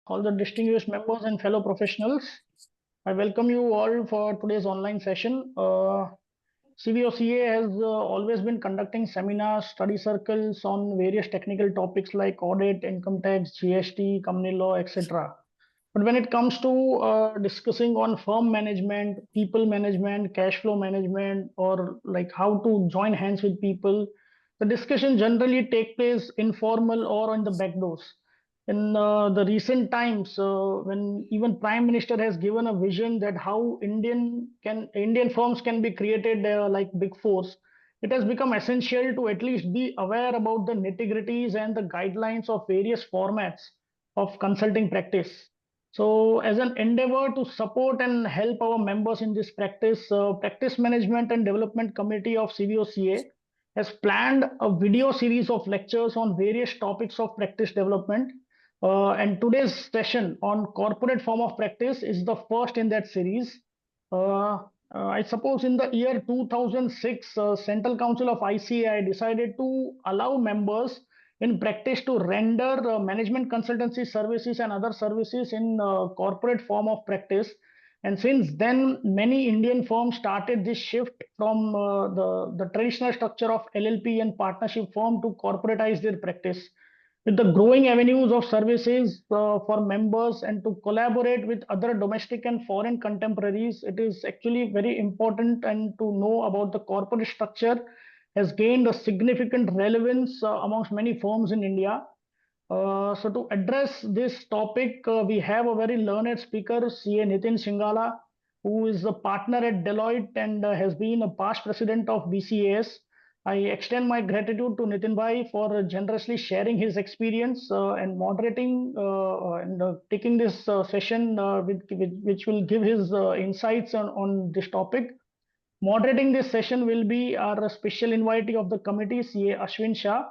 all the distinguished members and fellow professionals. I welcome you all for today's online session. CVOCA has always been conducting seminars, study circles on various technical topics like audit, income tax, GST, company law, etc. But when it comes to discussing on firm management, people management, cash flow management, or like how to join hands with people, the discussion generally take place informal or on the back doors. In the recent times, when even Prime Minister has given a vision that how Indian firms can be created like big fours, it has become essential to at least be aware about the nitty-gritties and the guidelines of various formats of consulting practice. So, as an endeavor to support and help our members in this practice, Practice Management and Development Committee of CVOCA has planned a video series of lectures on various topics of practice development. And today's session on corporate form of practice is the first in that series. I suppose in the year 2006, Central Council of ICAI decided to allow members in practice to render management consultancy services and other services in corporate form of practice. And since then, many Indian firms started this shift from the traditional structure of LLP and partnership firm to corporatize their practice. With the growing avenues of services for members and to collaborate with other domestic and foreign contemporaries, it is actually very important and to know about the corporate structure has gained a significant relevance amongst many firms in India. So to address this topic, we have a very learned speaker, CA Nitin Shingala, who is a partner at Deloitte and has been a past president of BCAS. I extend my gratitude to Nitin Bhai for generously sharing his experience and moderating and taking this session which will give his insights on this topic. Moderating this session will be our special invitee of the committee, CA Ashwin Shah.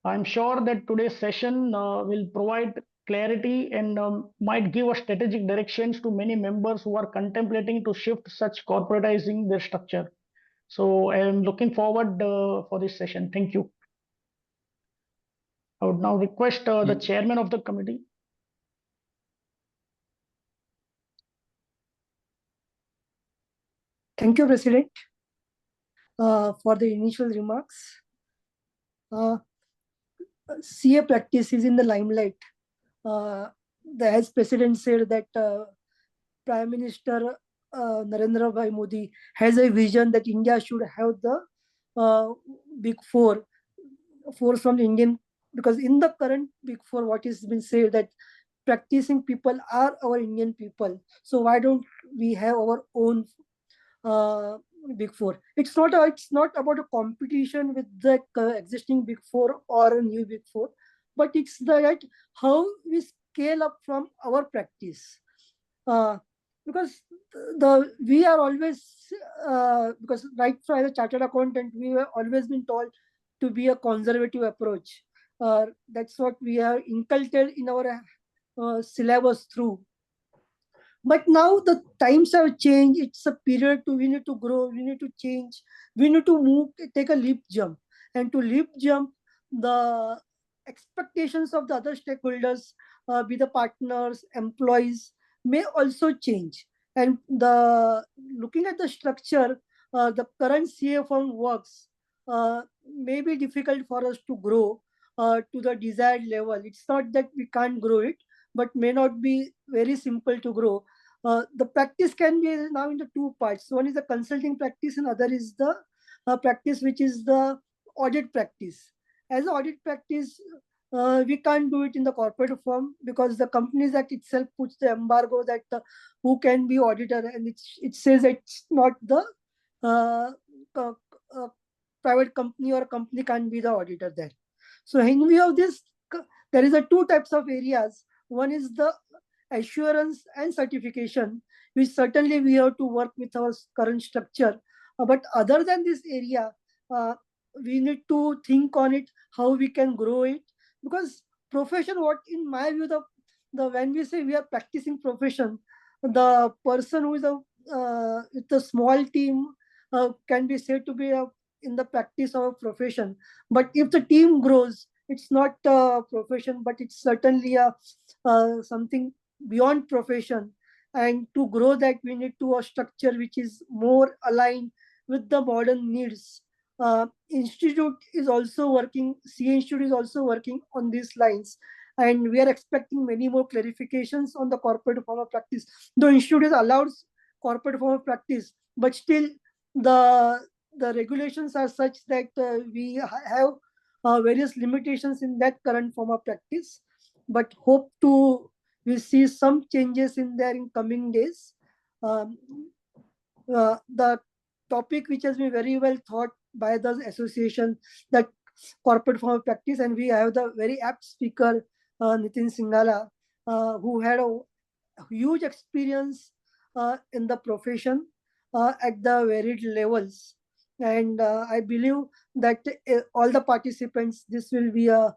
I'm sure that today's session will provide clarity and might give a strategic directions to many members who are contemplating to shift such corporatizing their structure. So I am looking forward for this session. Thank you. I would now request the chairman of the committee. Thank you, President, for the initial remarks. CA practice is in the limelight. As President said that Prime Minister Narendra Bhai Modi has a vision that India should have the big four from the Indian, because in the current big four, what has been said that practicing people are our Indian people. So why don't we have our own big four? It's not about a competition with the existing big four or a new big four, but it's that how we scale up from our practice. Because we are always because right from as a chartered accountant, we have always been told to be a conservative approach. That's what we are inculcated in our syllabus through. But now the times have changed. It's a period we need to grow, we need to change, we need to move, take a leap jump. And to leap jump, the expectations of the other stakeholders, be the partners, employees, may also change. And looking at the structure, the current CA firm works may be difficult for us to grow to the desired level. It's not that we can't grow it, but may not be very simple to grow. The practice can be now in the two parts. One is the consulting practice and other is the practice which is the audit practice. As an audit practice, we can't do it in the corporate firm because the Companies Act itself puts the embargo that who can be auditor, and it says it's not the private company or company can't be the auditor there. So in view of this, there is a two types of areas. One is the assurance and certification, which certainly we have to work with our current structure. But other than this area, we need to think on it, how we can grow it. Because profession, what in my view, when we say we are practicing profession, the person who is with a small team can be said to be in the practice of a profession. But if the team grows, it's not a profession, but it's certainly a something beyond profession, and to grow that we need to a structure which is more aligned with the modern needs. Institute is also working, CA Institute is also working on these lines, and we are expecting many more clarifications on the corporate form of practice. The institute is allows corporate form of practice, but still the the regulations are such that we have various limitations in that current form of practice, but hope to we see some changes in there in coming days. Um, the topic which has been very well thought by the association, that corporate form of practice, and we have the very apt speaker, Nitin Singala, who had a huge experience in the profession at the varied levels. And I believe that all the participants, this will be a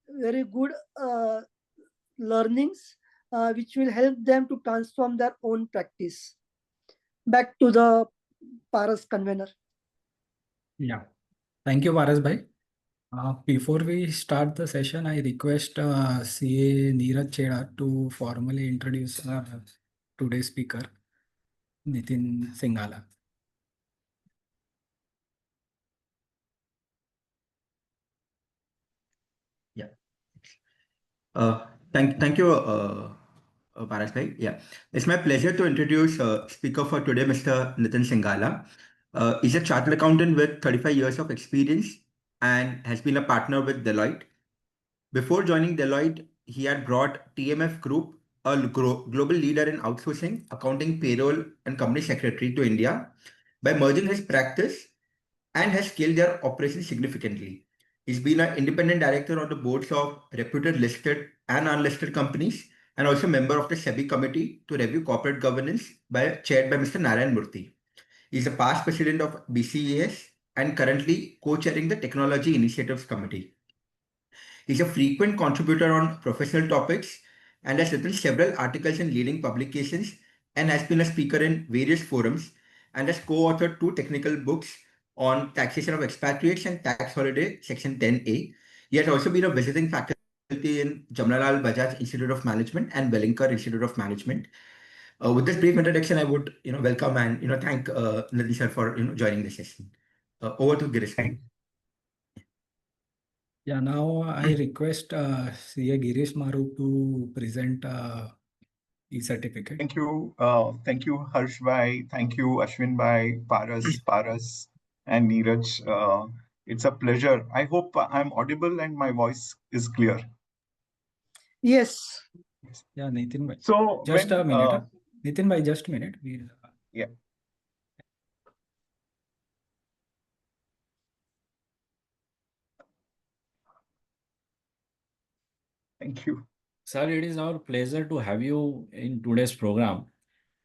very good learnings which will help them to transform their own practice. Back to the Paras convener. Yeah, thank you, Paras bhai. Before we start the session, I request CA Neeraj Chheda to formally introduce today's speaker, Nitin Singala. Yeah. Thank you, Paras bhai. Yeah, it's my pleasure to introduce speaker for today, Mr. Nitin Shingala. He's a chartered accountant with 35 years of experience and has been a partner with Deloitte. Before joining Deloitte, he had brought TMF Group, a global leader in outsourcing, accounting, payroll, and company secretary to India by merging his practice, and has scaled their operations significantly. He's been an independent director on the boards of reputed listed and unlisted companies, and also member of the SEBI committee to review corporate governance chaired by Mr. Narayan Murthy. He's a past president of BCES and currently co-chairing the Technology Initiatives Committee. He's a frequent contributor on professional topics and has written several articles in leading publications, and has been a speaker in various forums, and has co-authored 2 technical books on taxation of expatriates and tax holiday section 10A. He has also been a visiting faculty in Jamnalal Bajaj Institute of Management and Wellinger Institute of Management. With this brief introduction, I would welcome and thank Nitin sir for joining the session. Over to Girish. Yeah, now I request CA Girish Maru to present e-certificate. Thank you, Harsh bhai. Thank you, Ashwin bhai, Paras, and Neeraj. It's a pleasure. I hope I'm audible and my voice is clear. Yes. Yeah, Nitin bhai. So Just a minute. Nitin bhai, just a minute. Yeah. Thank you. Sir, it is our pleasure to have you in today's program.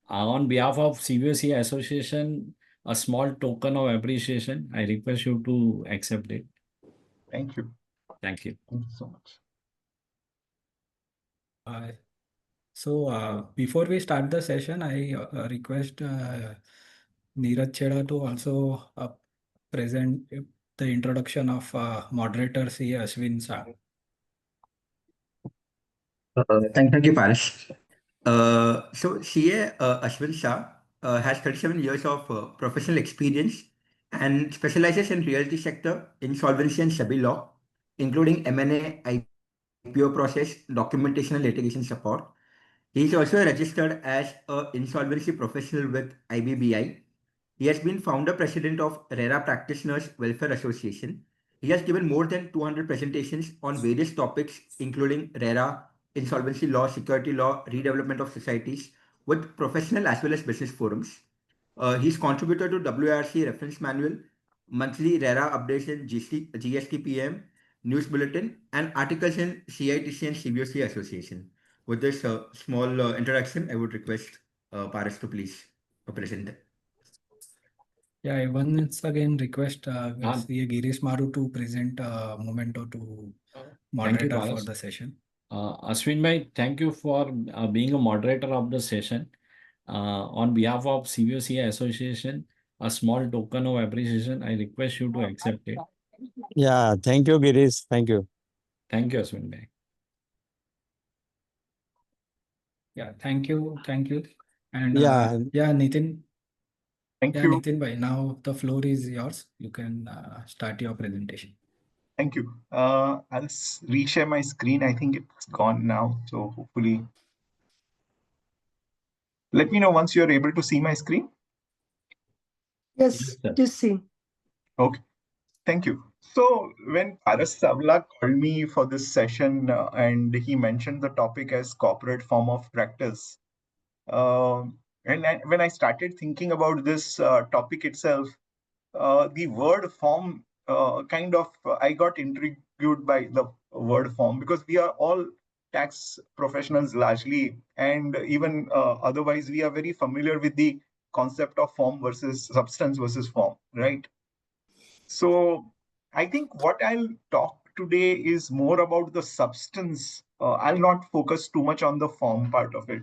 On behalf of CBOC Association, a small token of appreciation, I request you to accept it. Thank you. Thank you. Thank you so much. So before we start the session, I request Neeraj Chheda to also present the introduction of moderator CA Ashwin Shah. Thank you, Paras. So CA Ashwin Shah has 37 years of professional experience and specializes in realty sector, insolvency and SEBI law, including M&A, IPO process, documentation and litigation support. He is also registered as an insolvency professional with IBBI. He has been founder president of RERA Practitioners Welfare Association. He has given more than 200 presentations on various topics, including RERA, insolvency law, security law, redevelopment of societies, with professional as well as business forums. He's contributed to WRC reference manual, monthly RERA updates in GSTPM, news bulletin, and articles in CITC and CBOC Association. With this small introduction, I would request Paras to please present it. Yeah, I once again request CA Girish Maru to present Momento to moderator for the session. Ashwin bhai, thank you for being a moderator of the session. On behalf of CBOC Association, a small token of appreciation, I request you to accept it. Yeah, thank you, Girish. Thank you. Thank you, Ashwin bhai. Yeah, thank you. And Yeah, yeah, Nitin. Thank Yeah, you. Nitin bhai, now the floor is yours. You can start your presentation. Thank you. I'll reshare my screen. I think it's gone now. So hopefully, let me know once you're able to see my screen. Yes, Yes, sir. it is seen. Okay. Thank you. So when Paras Savla called me for this session and he mentioned the topic as corporate form of practice, when I started thinking about this topic itself, the word form I got intrigued by the word form because we are all tax professionals largely, and even otherwise we are very familiar with the concept of form versus substance versus form, right? So I think what I'll talk today is more about the substance. I'll not focus too much on the form part of it.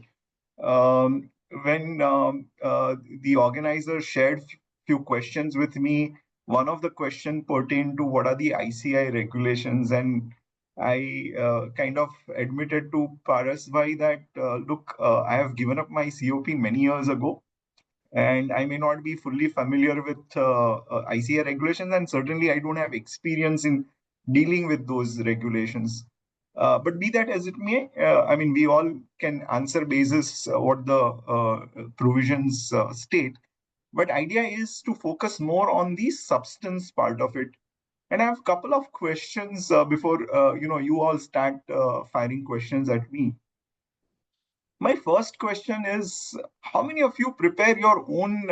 When the organizer shared few questions with me, one of the question pertained to what are the ICI regulations, and I kind of admitted to Paras bhai that look, I have given up my COP many years ago, and I may not be fully familiar with ICA regulations, and certainly I don't have experience in dealing with those regulations. But be that as it may, I mean, we all can answer basis what the provisions state. But idea is to focus more on the substance part of it. And I have a couple of questions before you all start firing questions at me. My first question is, how many of you prepare your own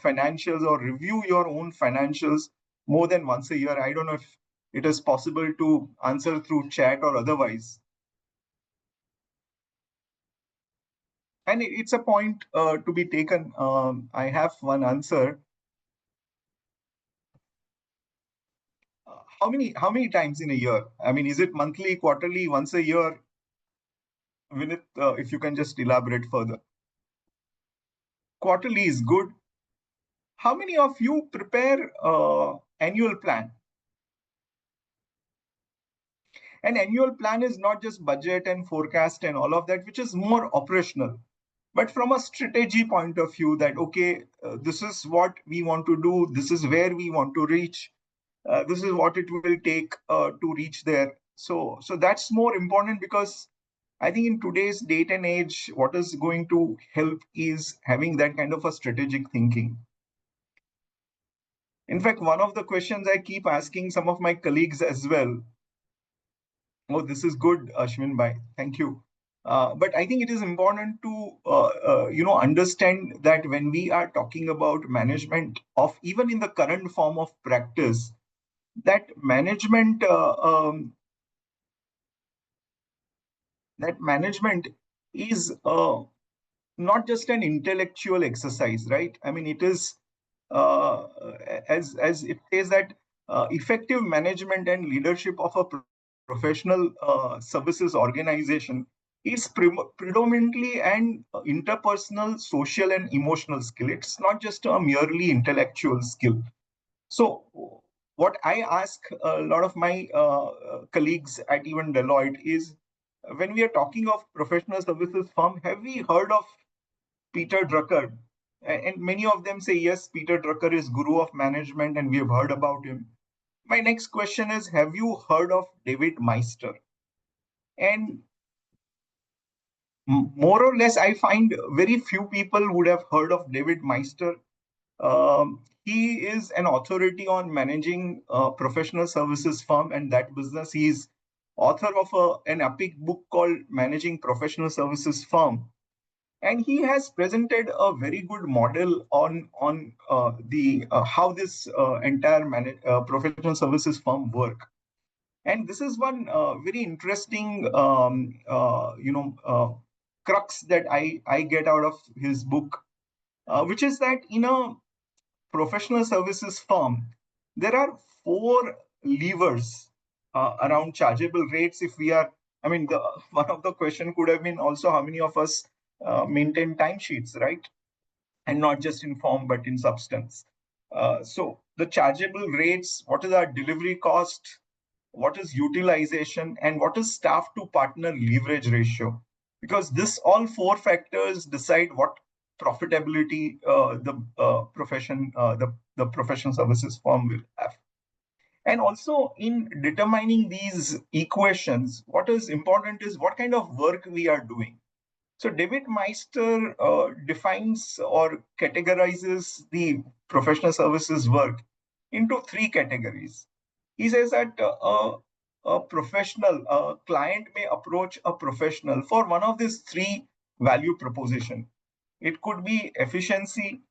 financials or review your own financials more than once a year? I don't know if it is possible to answer through chat or otherwise. And it's a point to be taken. I have one answer. How many times in a year? I mean, is it monthly, quarterly, once a year? Vinit, if you can just elaborate further. Quarterly is good. How many of you prepare annual plan? An annual plan is not just budget and forecast and all of that, which is more operational, but from a strategy point of view that, okay, this is what we want to do, this is where we want to reach, this is what it will take to reach there. So that's more important because I think in today's date and age, what is going to help is having that kind of a strategic thinking. In fact, one of the questions I keep asking some of my colleagues as well. Oh, this is good, Ashwin bhai. Thank you. But I think it is important to understand that when we are talking about management of even in the current form of practice, that management is not just an intellectual exercise, right? I mean, it is uh, as it says that effective management and leadership of a professional services organization is predominantly an interpersonal, social, and emotional skill. It's not just a merely intellectual skill. So, what I ask a lot of my colleagues at even Deloitte is, when we are talking of professional services firm, have we heard of Peter Drucker? And many of them say, yes, Peter Drucker is guru of management and we have heard about him. My next question is, have you heard of David Meister? And more or less, I find very few people would have heard of David Meister. He is an authority on managing a professional services firm and that business. He's author of an epic book called Managing Professional Services Firm. And he has presented a very good model on the how this entire professional services firm work. And this is one very interesting crux that I get out of his book, which is that in a professional services firm, there are four levers around chargeable rates. If we are, I mean, one of the question could have been also how many of us maintain timesheets, right? And not just in form, but in substance. So the chargeable rates, what is our delivery cost, what is utilization, and what is staff to partner leverage ratio? because this all four factors decide what profitability the professional services firm will have. And also in determining these equations, what is important is what kind of work we are doing. So David Meister defines or categorizes the professional services work into three categories. He says that a professional, a client may approach a professional for one of these three value proposition. It could be efficiency,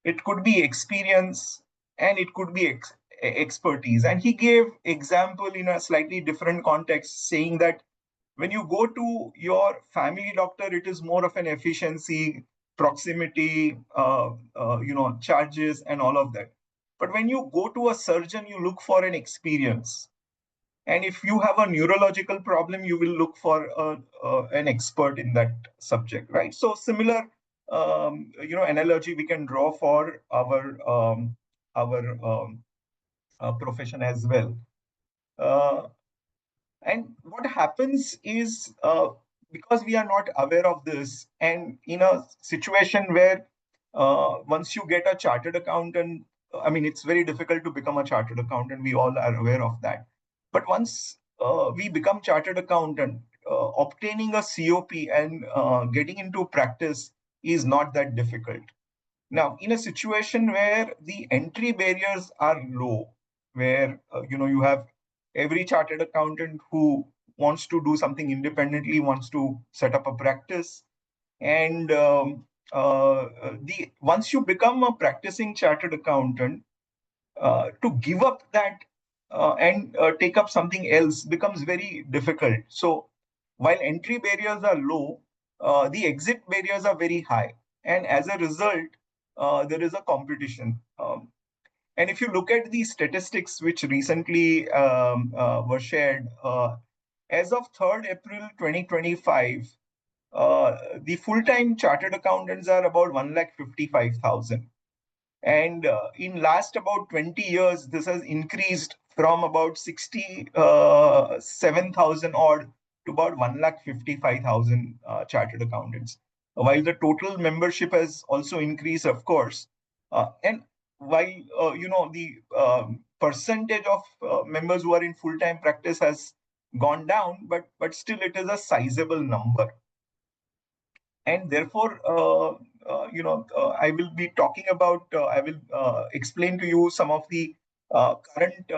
it could be experience, and it could be expertise. And he gave example in a slightly different context, saying that when you go to your family doctor, it is more of an efficiency, proximity, charges, and all of that. But when you go to a surgeon, you look for an experience. And if you have a neurological problem, you will look for an expert in that subject, right? So similar, analogy we can draw for our profession as well. And what happens is, because we are not aware of this, and in a situation where once you get a chartered accountant, I mean, it's very difficult to become a chartered accountant. We all are aware of that. But once we become chartered accountant, obtaining a COP and getting into practice is not that difficult. Now, in a situation where the entry barriers are low, where you have every chartered accountant who wants to do something independently, wants to set up a practice, and the once you become a practicing chartered accountant, to give up that and take up something else becomes very difficult. So while entry barriers are low, the exit barriers are very high, and as a result, there is a competition. And if you look at the statistics which recently were shared, as of 3rd April 2025, the full-time chartered accountants are about 1,55,000. And in last about 20 years, this has increased from about 67,000 odd to about 1,55,000 chartered accountants. While the total membership has also increased, of course, and while the percentage of members who are in full-time practice has gone down, but still it is a sizable number. And therefore, I will be talking about, I will explain to you some of the current,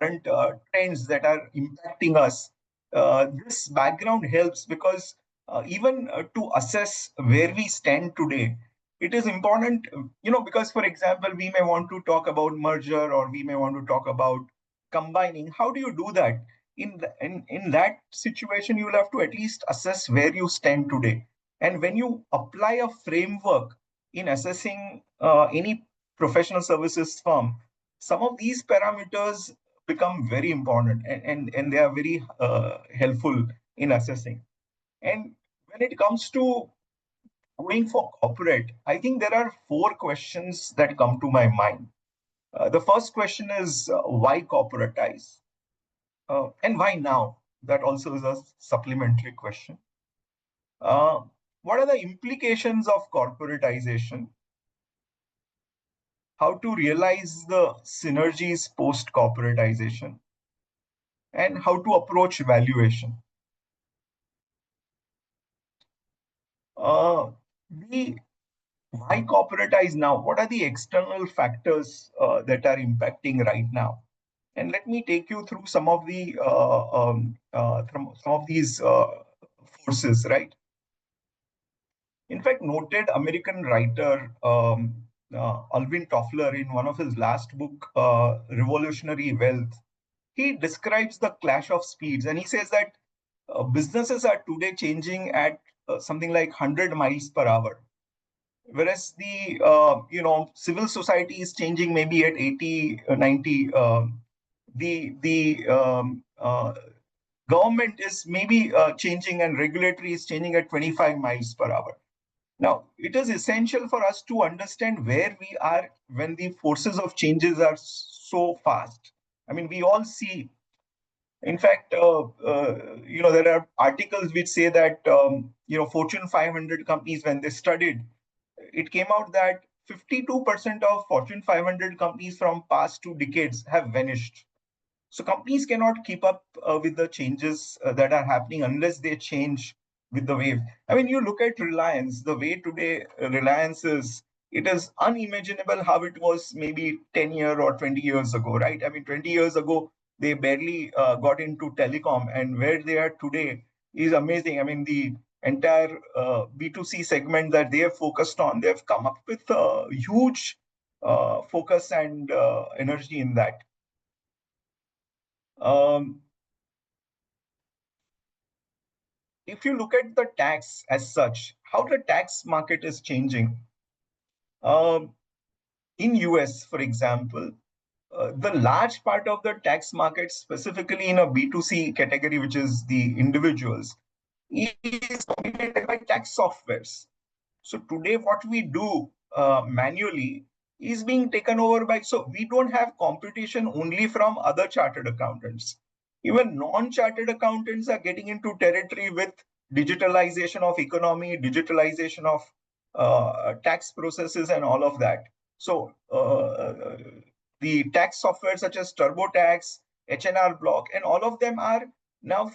current trends that are impacting us. This background helps because even to assess where we stand today, it is important, because, for example, we may want to talk about merger, or we may want to talk about combining. How do you do that? In that situation, you will have to at least assess where you stand today. And when you apply a framework in assessing any professional services firm, some of these parameters become very important, and they are very helpful in assessing. And when it comes to going for corporate, I think there are four questions that come to my mind. The first question is, why corporatize? And why now? That also is a supplementary question. What are the implications of corporatization? How to realize the synergies post corporatization? And how to approach valuation? The why corporatize now? What are the external factors that are impacting right now? And let me take you through some of the some of these forces, right? In fact, noted American writer Alvin Toffler, in one of his last book, Revolutionary Wealth, he describes the clash of speeds, and he says that businesses are today changing at something like 100 miles per hour, whereas the civil society is changing maybe at 80, 90. The government is maybe changing, and regulatory is changing at 25 miles per hour. Now, it is essential for us to understand where we are when the forces of changes are so fast. I mean, we all see In fact, there are articles which say that Fortune 500 companies, when they studied, it came out that 52% of Fortune 500 companies from past 2 decades have vanished. So companies cannot keep up with the changes that are happening unless they change with the wave. I mean, you look at Reliance, the way today Reliance is, it is unimaginable how it was maybe 10 years or 20 years ago, right? I mean, 20 years ago, they barely got into telecom, and where they are today is amazing. I mean, the entire B2C segment that they have focused on, they have come up with a huge focus and energy in that. If you look at the tax as such, how the tax market is changing. In US, for example, the large part of the tax market, specifically in a B2C category, which is the individuals, is dominated by tax softwares. So today, what we do manually is being taken over by, so we don't have competition only from other chartered accountants. Even non-chartered accountants are getting into territory with digitalization of economy, digitalization of tax processes and all of that. So the tax software such as TurboTax, H&R Block, and all of them are now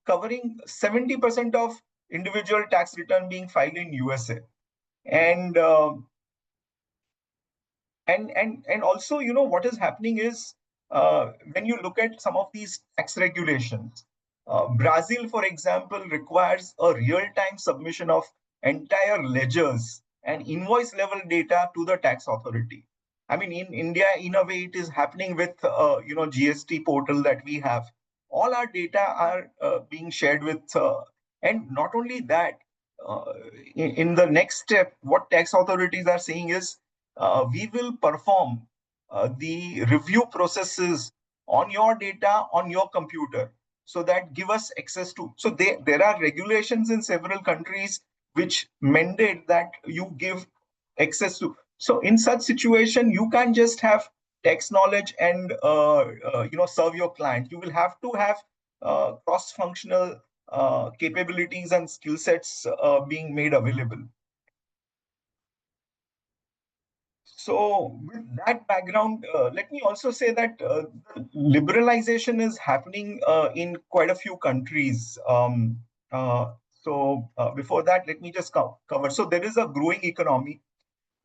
covering 70% of individual tax return being filed in USA. And also, what is happening is when you look at some of these tax regulations, Brazil, for example, requires a real-time submission of entire ledgers and invoice level data to the tax authority. I mean, in India, in a way, it is happening with GST portal that we have. All our data are being shared with, and not only that, in the next step, what tax authorities are saying is we will perform the review processes on your data on your computer, so that give us access to. So there are regulations in several countries which mandate that you give access to. So in such situation, you can't just have tax knowledge and serve your client. You will have to have cross-functional capabilities and skill sets being made available. So with that background, let me also say that liberalization is happening in quite a few countries. Before that, let me just cover. So there is a growing economy.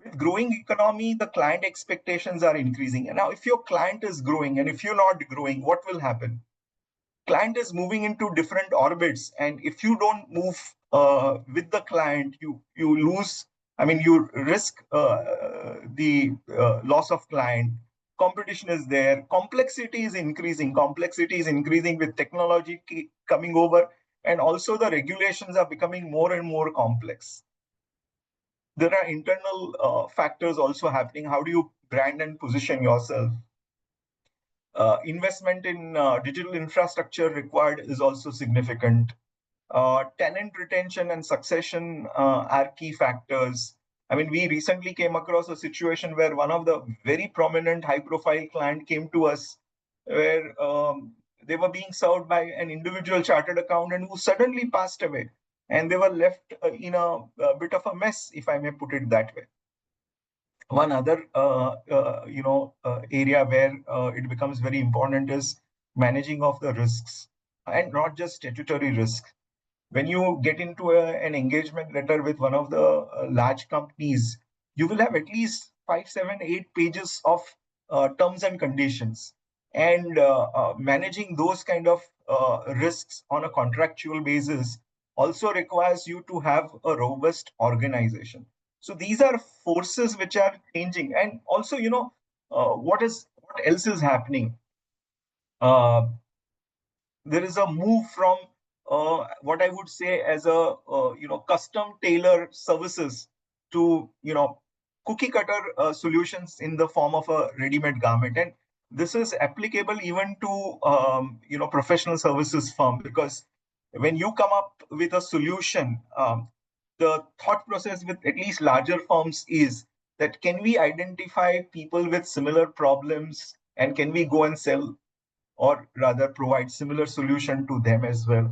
With growing economy, the client expectations are increasing. And now if your client is growing and if you're not growing, what will happen? Client is moving into different orbits, and if you don't move with the client, you lose. I mean, you risk the loss of client. Competition is there. Complexity is increasing. Complexity is increasing with technology coming over, and also the regulations are becoming more and more complex. There are internal factors also happening. How do you brand and position yourself? Investment in digital infrastructure required is also significant. Tenant retention and succession are key factors. I mean, we recently came across a situation where one of the very prominent high-profile client came to us, where they were being served by an individual chartered accountant who suddenly passed away, and they were left in a bit of a mess, if I may put it that way. One other area where it becomes very important is managing of the risks, and not just statutory risks. When you get into an engagement letter with one of the large companies, you will have at least 5, 7, 8 pages of terms and conditions. And managing those kind of risks on a contractual basis also requires you to have a robust organization. So these are forces which are changing. And also, what else is happening? There is a move from what I would say as a custom tailor services to cookie cutter solutions in the form of a ready-made garment, and this is applicable even to professional services firm, because when you come up with a solution, the thought process with at least larger firms is that can we identify people with similar problems and can we go and sell or rather provide similar solution to them as well.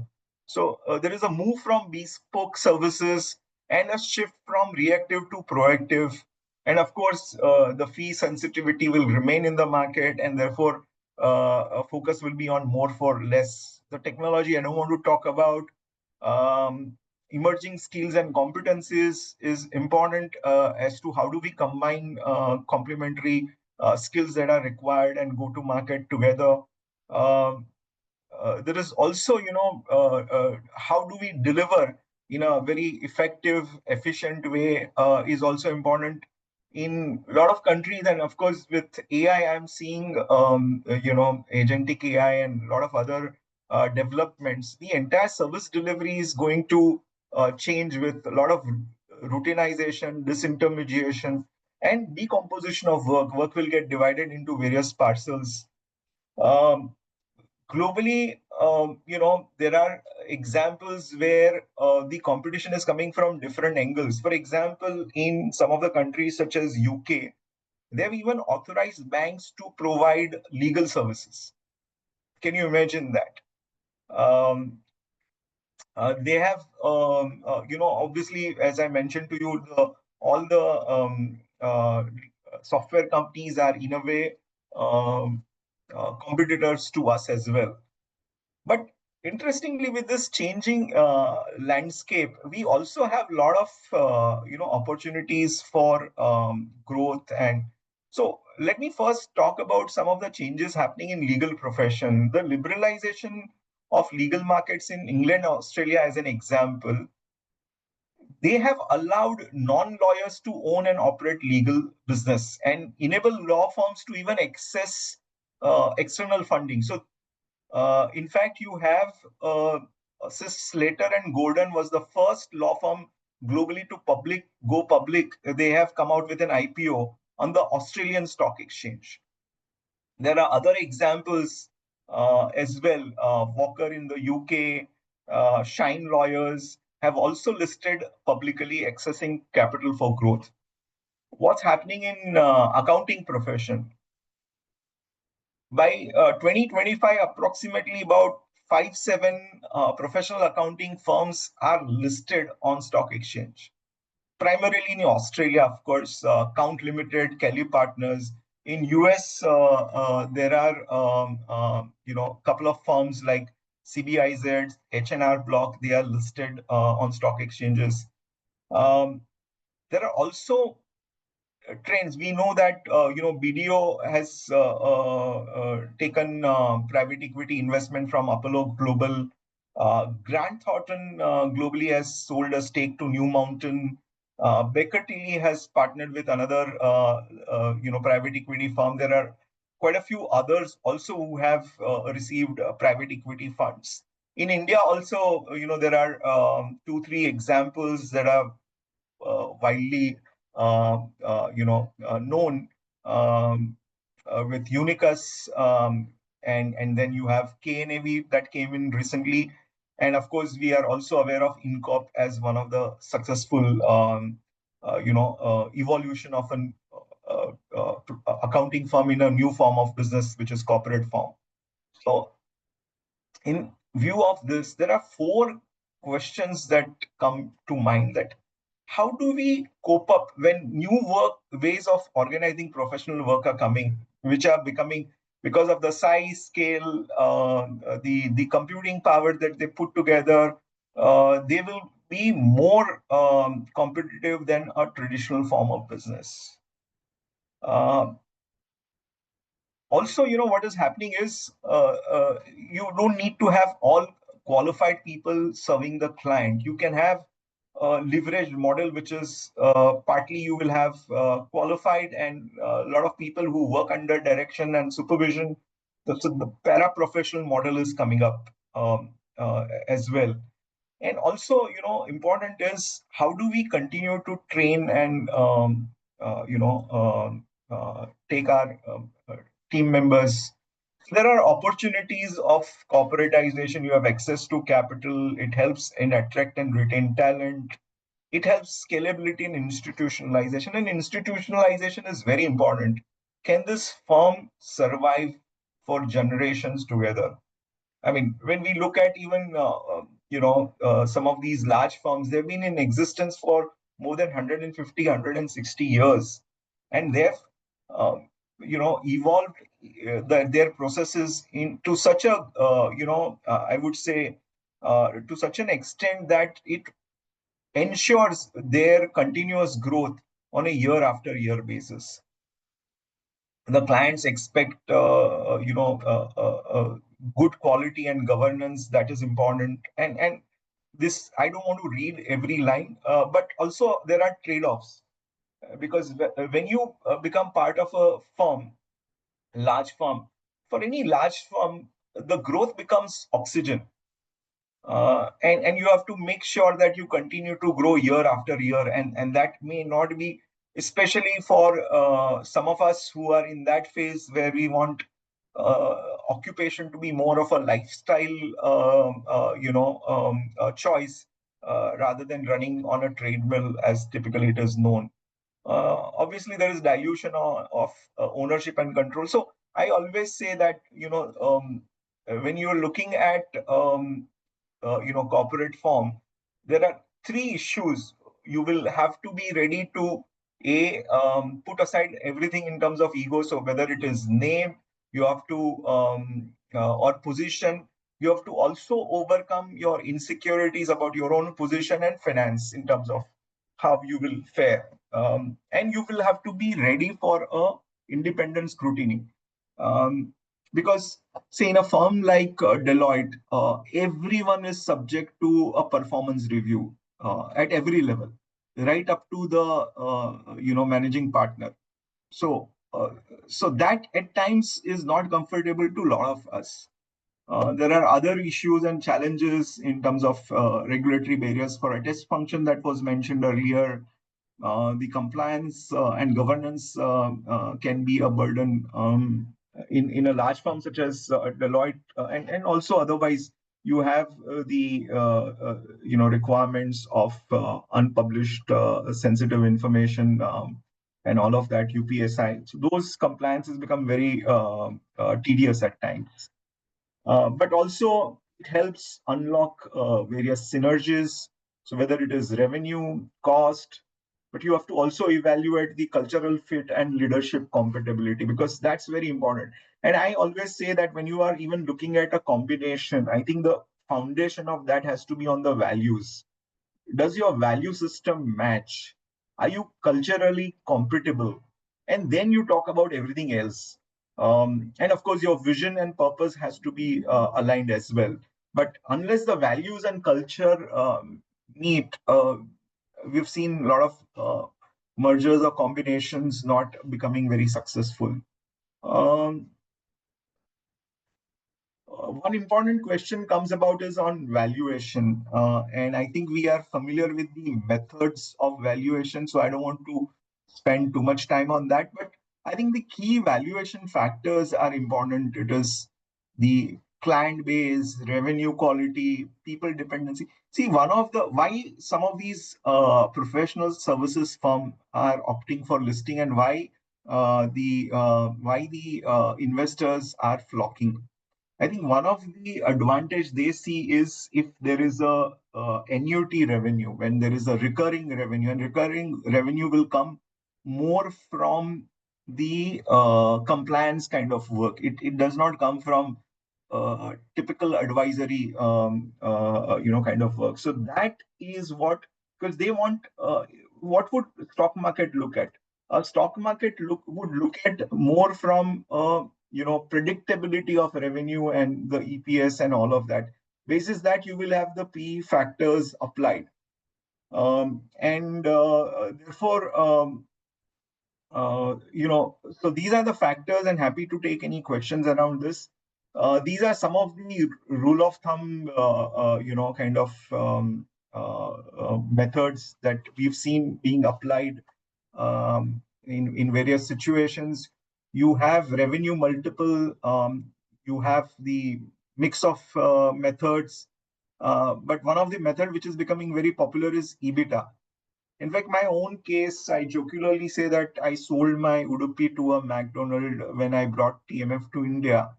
So there is a move from bespoke services and a shift from reactive to proactive. And of course, the fee sensitivity will remain in the market, and therefore a focus will be on more for less. The technology I don't want to talk about. Um, Emerging skills and competencies is important as to how do we combine complementary skills that are required and go to market together. Um, there is also, how do we deliver in a very effective, efficient way is also important in a lot of countries. And of course, with AI, I'm seeing, agentic AI and a lot of other developments. The entire service delivery is going to change with a lot of routinization, disintermediation, and decomposition of work. Work will get divided into various parcels. Um, Globally, there are examples where the competition is coming from different angles. For example, in some of the countries such as UK, they have even authorized banks to provide legal services. Can you imagine that? Um, they have, obviously, as I mentioned to you, all the software companies are in a way competitors to us as well. But interestingly, with this changing landscape, we also have a lot of opportunities for growth. And so, let me first talk about some of the changes happening in legal profession. The liberalization of legal markets in England, Australia, as an example, they have allowed non-lawyers to own and operate legal business and enable law firms to even access external funding. So in fact, you have Slater and Gordon was the first law firm globally to go public. They have come out with an IPO on the Australian Stock Exchange. There are other examples as well. Walker in the UK, Shine Lawyers have also listed publicly, accessing capital for growth. What's happening in accounting profession? By 2025, approximately about 5-7 professional accounting firms are listed on stock exchange. Primarily in Australia, of course, Count Limited, Kelly Partners. In US, there are couple of firms like CBIZ, H&R Block. They are listed on stock exchanges. There are also trends. We know that BDO has taken private equity investment from Apollo Global. Grant Thornton globally has sold a stake to New Mountain. Baker Tilly has partnered with another private equity firm. There are quite a few others also who have received private equity funds. In India also, there are 2-3 examples that are widely known, with Unicus, and then you have KNAV that came in recently, and of course we are also aware of Incorp as one of the successful evolution of an accounting firm in a new form of business, which is corporate form. So in view of this, there are 4 questions that come to mind. That how do we cope up when new ways of organizing professional work are coming, which are becoming, because of the size, scale, the computing power that they put together, they will be more competitive than a traditional form of business. Also, what is happening is you don't need to have all qualified people serving the client. You can have a leveraged model, which is partly you will have qualified and a lot of people who work under direction and supervision. So the para-professional model is coming up as well. And also, important is how do we continue to train and take our team members. There are opportunities of corporatization. You have access to capital. It helps in attract and retain talent. It helps scalability and institutionalization. And institutionalization is very important. Can this firm survive for generations together. I mean, when we look at even some of these large firms, they've been in existence for more than 150, 160 years, and they've evolved their processes into such a I would say to such an extent that it ensures their continuous growth on a year after year basis. The clients expect good quality and governance. That is important, and this, I don't want to read every line, but also there are trade-offs, because when you become part of a firm, large firm, for any large firm, the growth becomes oxygen, and you have to make sure that you continue to grow year after year, and that may not be, especially for some of us who are in that phase where we want occupation to be more of a lifestyle choice, rather than running on a treadmill as typically it is known. Obviously there is dilution of ownership and control. So I always say that when you're looking at corporate form, there are three issues. You will have to be ready to put aside everything in terms of ego. So whether it is name, you have to or position, you have to also overcome your insecurities about your own position and finance in terms of how you will fare, and you will have to be ready for a independent scrutiny, because say in a firm like Deloitte, everyone is subject to a performance review at every level, right up to the managing partner. So so that at times is not comfortable to a lot of us. There are other issues and challenges in terms of regulatory barriers for a test function that was mentioned earlier. The compliance and governance can be a burden in a large firm such as Deloitte, and also otherwise you have the requirements of unpublished sensitive information, and all of that UPSI. So those compliances become very tedious at times. But also it helps unlock various synergies. So whether it is revenue, cost, but you have to also evaluate the cultural fit and leadership compatibility, because that's very important. And I always say that when you are even looking at a combination, I think the foundation of that has to be on the values. Does your value system match? Are you culturally compatible? And then you talk about everything else. And of course, your vision and purpose has to be aligned as well. But unless the values and culture meet, we've seen a lot of mergers or combinations not becoming very successful. One important question comes about is on valuation. And I think we are familiar with the methods of valuation, so I don't want to spend too much time on that. But I think the key valuation factors are important. It is the client base, revenue quality, people dependency. See, one of the why some of these professional services firm are opting for listing, and why the investors are flocking. I think one of the advantage they see is if there is a annuity revenue, when there is a recurring revenue, and recurring revenue will come more from the compliance kind of work. It does not come from typical advisory kind of work. So that is what, because they want what would stock market look at? A stock market would look at more from predictability of revenue and the EPS and all of that. Basis that you will have the P factors applied, and therefore so these are the factors, and happy to take any questions around this. These are some of the rule of thumb kind of methods that we've seen being applied in various situations. You have revenue multiple, you have the mix of methods, but one of the method which is becoming very popular is EBITDA. In fact, my own case, I jocularly say that I sold my Udupi to a McDonald when I brought TMF to India.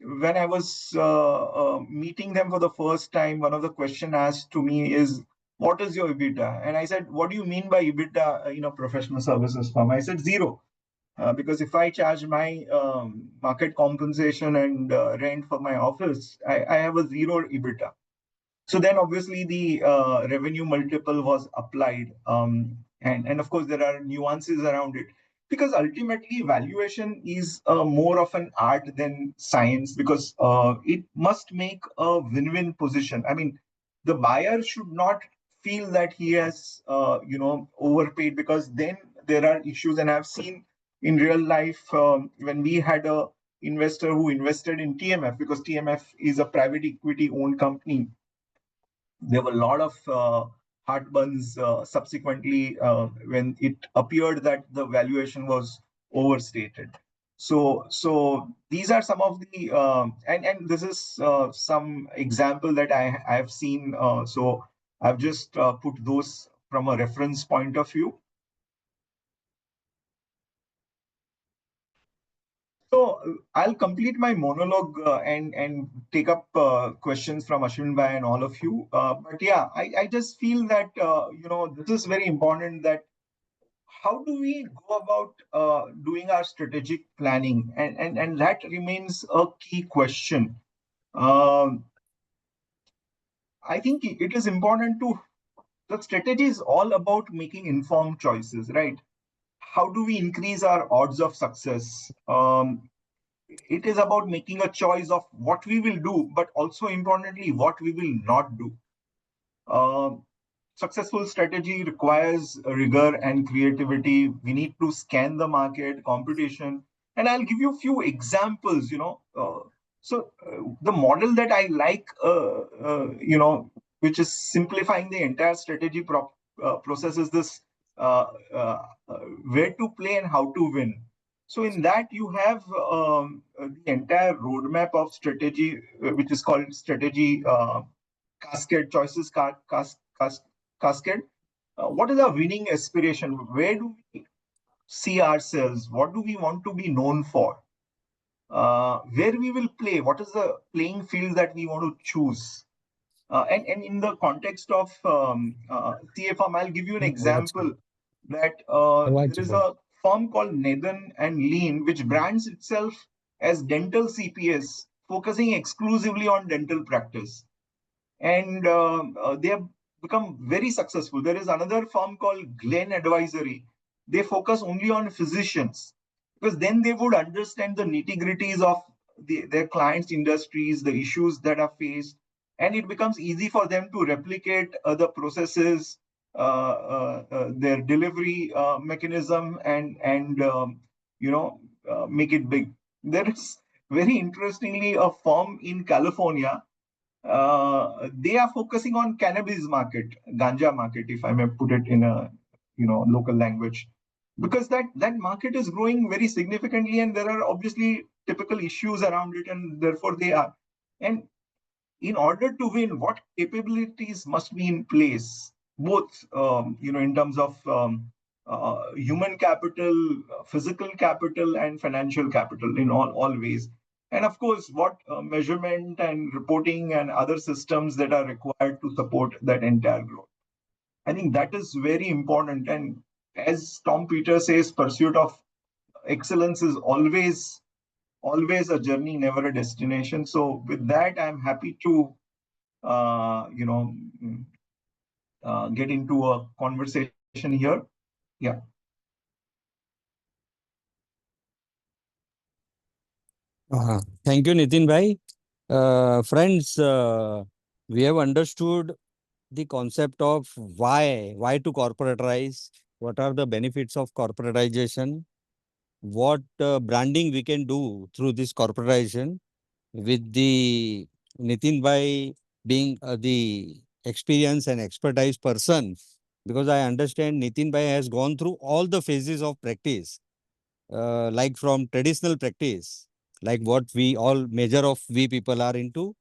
when I was meeting them for the first time, one of the question asked to me is, "What is your EBITDA?" And I said, "What do you mean by EBITDA in a professional services firm?" I said, "Zero." Because if I charge my market compensation and rent for my office, I have a zero EBITDA. So then obviously the revenue multiple was applied. And of course, there are nuances around it because ultimately valuation is more of an art than science because it must make a win-win position. I mean, the buyer should not feel that he has, overpaid because then there are issues. And I've seen in real life when we had a investor who invested in TMF because TMF is a private equity owned company. There were a lot of heartburns subsequently when it appeared that the valuation was overstated. So these are some of the and this is some example that I have seen. So I've just put those from a reference point of view. So I'll complete my monologue and take up questions from Ashwin Bhai and all of you. But yeah, I just feel that this is very important. That how do we go about doing our strategic planning, and that remains a key question. Um, I think it is important to the strategy is all about making informed choices, right? How do we increase our odds of success? It is about making a choice of what we will do, but also importantly, what we will not do. Um, Successful strategy requires rigor and creativity. We need to scan the market, competition, and I'll give you a few examples. The model that I like, which is simplifying the entire strategy process, is this uh, uh, where to play and how to win. So in that you have the entire roadmap of strategy, which is called strategy cascade choices cascade. What is our winning aspiration? Where do we see ourselves? What do we want to be known for? Where we will play? What is the playing field that we want to choose? And in the context of CA firm, I'll give you an example that there is a firm called Nathan and Lean, which brands itself as dental CPS, focusing exclusively on dental practice. And they have become very successful. There is another firm called Glen Advisory. They focus only on physicians because then they would understand the nitty-gritties of their clients' industries, the issues that are faced, and it becomes easy for them to replicate the processes, their delivery mechanism, and make it big. There is very interestingly a firm in California. They are focusing on cannabis market, ganja market, if I may put it in a local language, because that market is growing very significantly, and there are obviously typical issues around it, and therefore they are. And in order to win, what capabilities must be in place, both in terms of human capital, physical capital, and financial capital in all ways. And of course, what measurement and reporting and other systems that are required to support that entire growth. I think that is very important. And as Tom Peters says, pursuit of excellence is always a journey, never a destination. So with that, I'm happy to uh, you know get into a conversation here. Yeah. Thank you, Nitin bhai. Friends, we have understood the concept of why to corporatize, what are the benefits of corporatization, what branding we can do through this corporatization with the Nitin bhai being the experience and expertise person, because I understand Nitin bhai has gone through all the phases of practice, like from traditional practice, like what we all major of we people are into,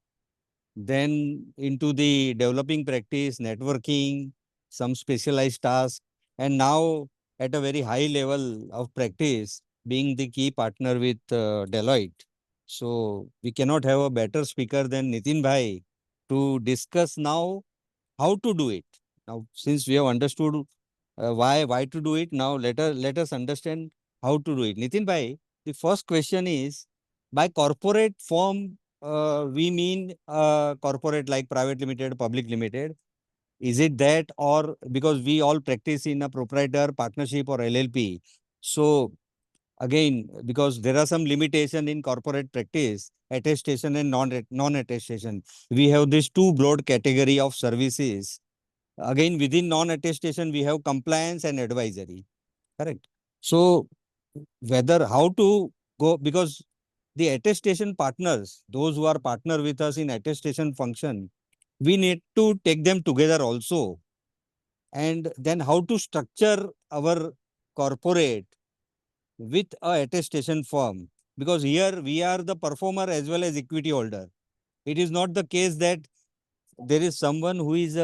then into the developing practice, networking, some specialized tasks, and now at a very high level of practice, being the key partner with Deloitte. So we cannot have a better speaker than Nitin Bhai to discuss now how to do it. Now, since we have understood why to do it, now let us understand how to do it. Nitin Bhai, the first question is, by corporate form, we mean corporate like private limited, public limited. Is it that, or because we all practice in a proprietor partnership or LLP? So again, because there are some limitation in corporate practice, attestation and non-attestation. We have these two broad category of services. Again, within non-attestation, we have compliance and advisory. Correct. So whether how to go, because the attestation partners, those who are partner with us in attestation function, we need to take them together also. And then how to structure our corporate with a attestation firm, because here we are the performer as well as equity holder. It is not the case that there is someone who is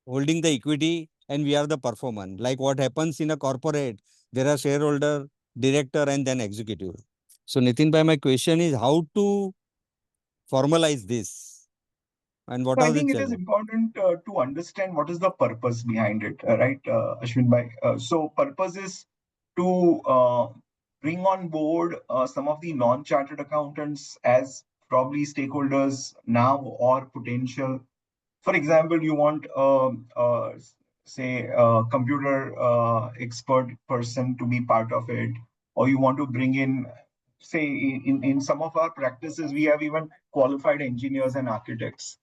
holding the equity and we are the performer. Like what happens in a corporate, there are shareholder, director, and then executive. So Nitin bhai, my question is how to formalize this and what So I are the think it is challenges? important to understand what is the purpose behind it, right, Ashwin bhai? So purpose is to bring on board some of the non-chartered accountants as probably stakeholders now or potential. For example, you want, say, a computer expert person to be part of it, or you want to bring in, say, in some of our practices, we have even qualified engineers and architects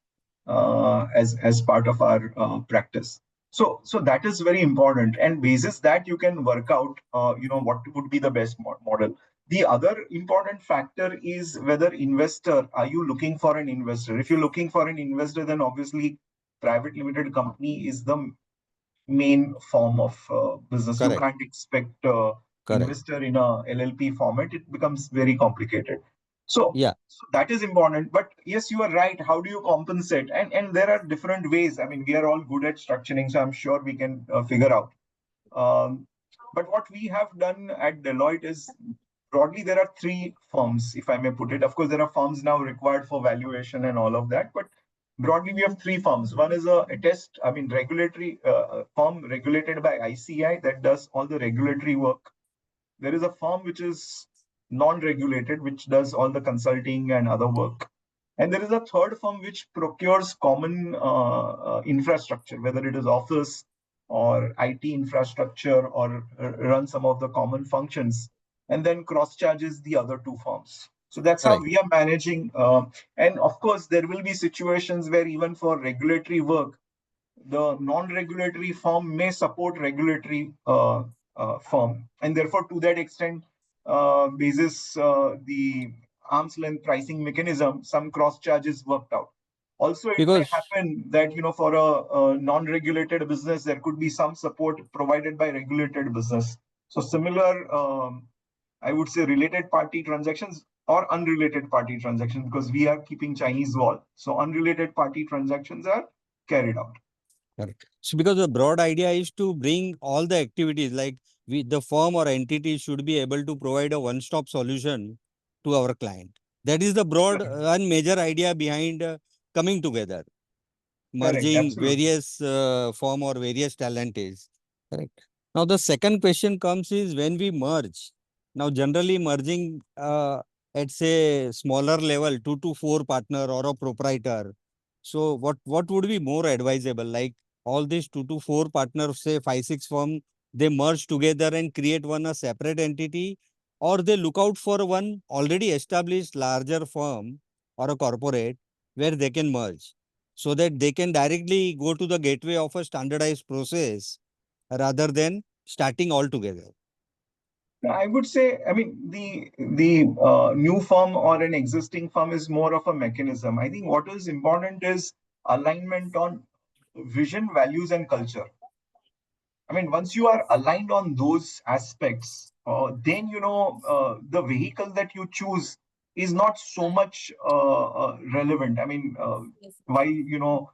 as part of our practice. So that is very important, and basis that you can work out, what would be the best model. The other important factor is whether investor, are you looking for an investor? If you're looking for an investor, then obviously private limited company is the main form of business. You Correct. can't expect Correct. investor in a LLP format. It becomes very complicated. So, Yeah. so that is important. But yes, you are right. How do you compensate? And there are different ways. I mean, we are all good at structuring, so I'm sure we can figure out. But what we have done at Deloitte is broadly there are three firms, if I may put it. Of course, there are firms now required for valuation and all of that, but broadly we have three firms. One is regulatory firm regulated by ICI that does all the regulatory work. There is a firm which is non-regulated, which does all the consulting and other work. And there is a third firm which procures common infrastructure, whether it is office or IT infrastructure or run some of the common functions, and then cross charges the other two firms. So that's how Correct. we are managing. And of course, there will be situations where even for regulatory work, the non-regulatory firm may support regulatory firm, and therefore, to that extent, basis the arm's length pricing mechanism, some cross charges worked out. Also, it may Because happen that for a non-regulated business, there could be some support provided by regulated business. So similar, I would say, related party transactions or unrelated party transactions, because we are keeping Chinese wall. So unrelated party transactions are carried out. correct. So because the broad idea is to bring all the activities, like the firm or entity should be able to provide a one-stop solution to our client. That is the broad and major idea behind coming together, Correct, merging absolutely. various firm or various talent is. Correct. Now the second question comes is when we merge. Now generally merging at say smaller level, 2 to 4 partner or a proprietor. So what would be more advisable? Like all these 2 to 4 partners, say 5, 6 firm, they merge together and create one a separate entity, or they look out for one already established larger firm or a corporate where they can merge so that they can directly go to the gateway of a standardized process rather than starting all together. I would say, I mean, the new firm or an existing firm is more of a mechanism. I think what is important is alignment on vision, values, and culture. I mean, once you are aligned on those aspects, then the vehicle that you choose is not so much relevant. I mean, while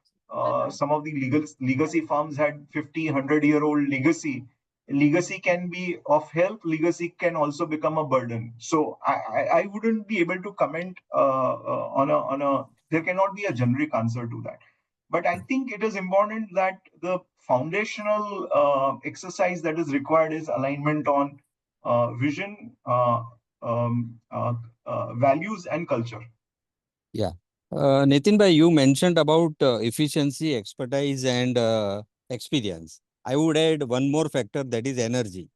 some of the legacy firms had 50, 100-year-old legacy, legacy can be of help, legacy can also become a burden. So I wouldn't be able to comment on a there cannot be a generic answer to that. But I think it is important that the foundational exercise that is required is alignment on vision, values, and culture. Yeah. Nitin bhai, you mentioned about efficiency, expertise, and experience. I would add one more factor, that is energy.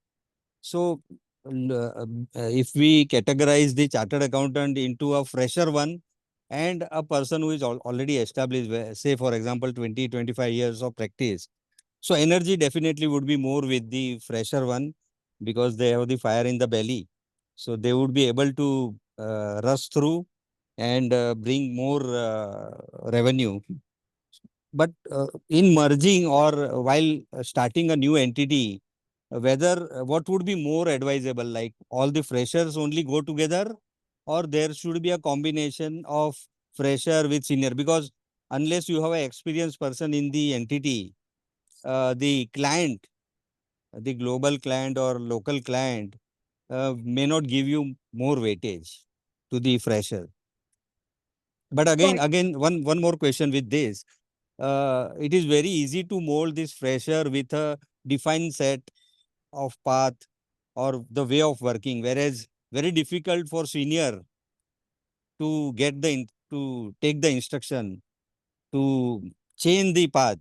So, if we categorize the chartered accountant into a fresher one and a person who is already established, say for example 20-25 years of practice, so energy definitely would be more with the fresher one because they have the fire in the belly. So they would be able to rush through and bring more revenue. But in merging or while starting a new entity, whether what would be more advisable, like all the freshers only go together, or there should be a combination of fresher with senior? Because unless you have an experienced person in the entity, the client, the global client or local client, may not give you more weightage to the fresher. But one more question with this. It is very easy to mold this fresher with a defined set of path or the way of working, whereas very difficult for senior to get to take the instruction to change the path,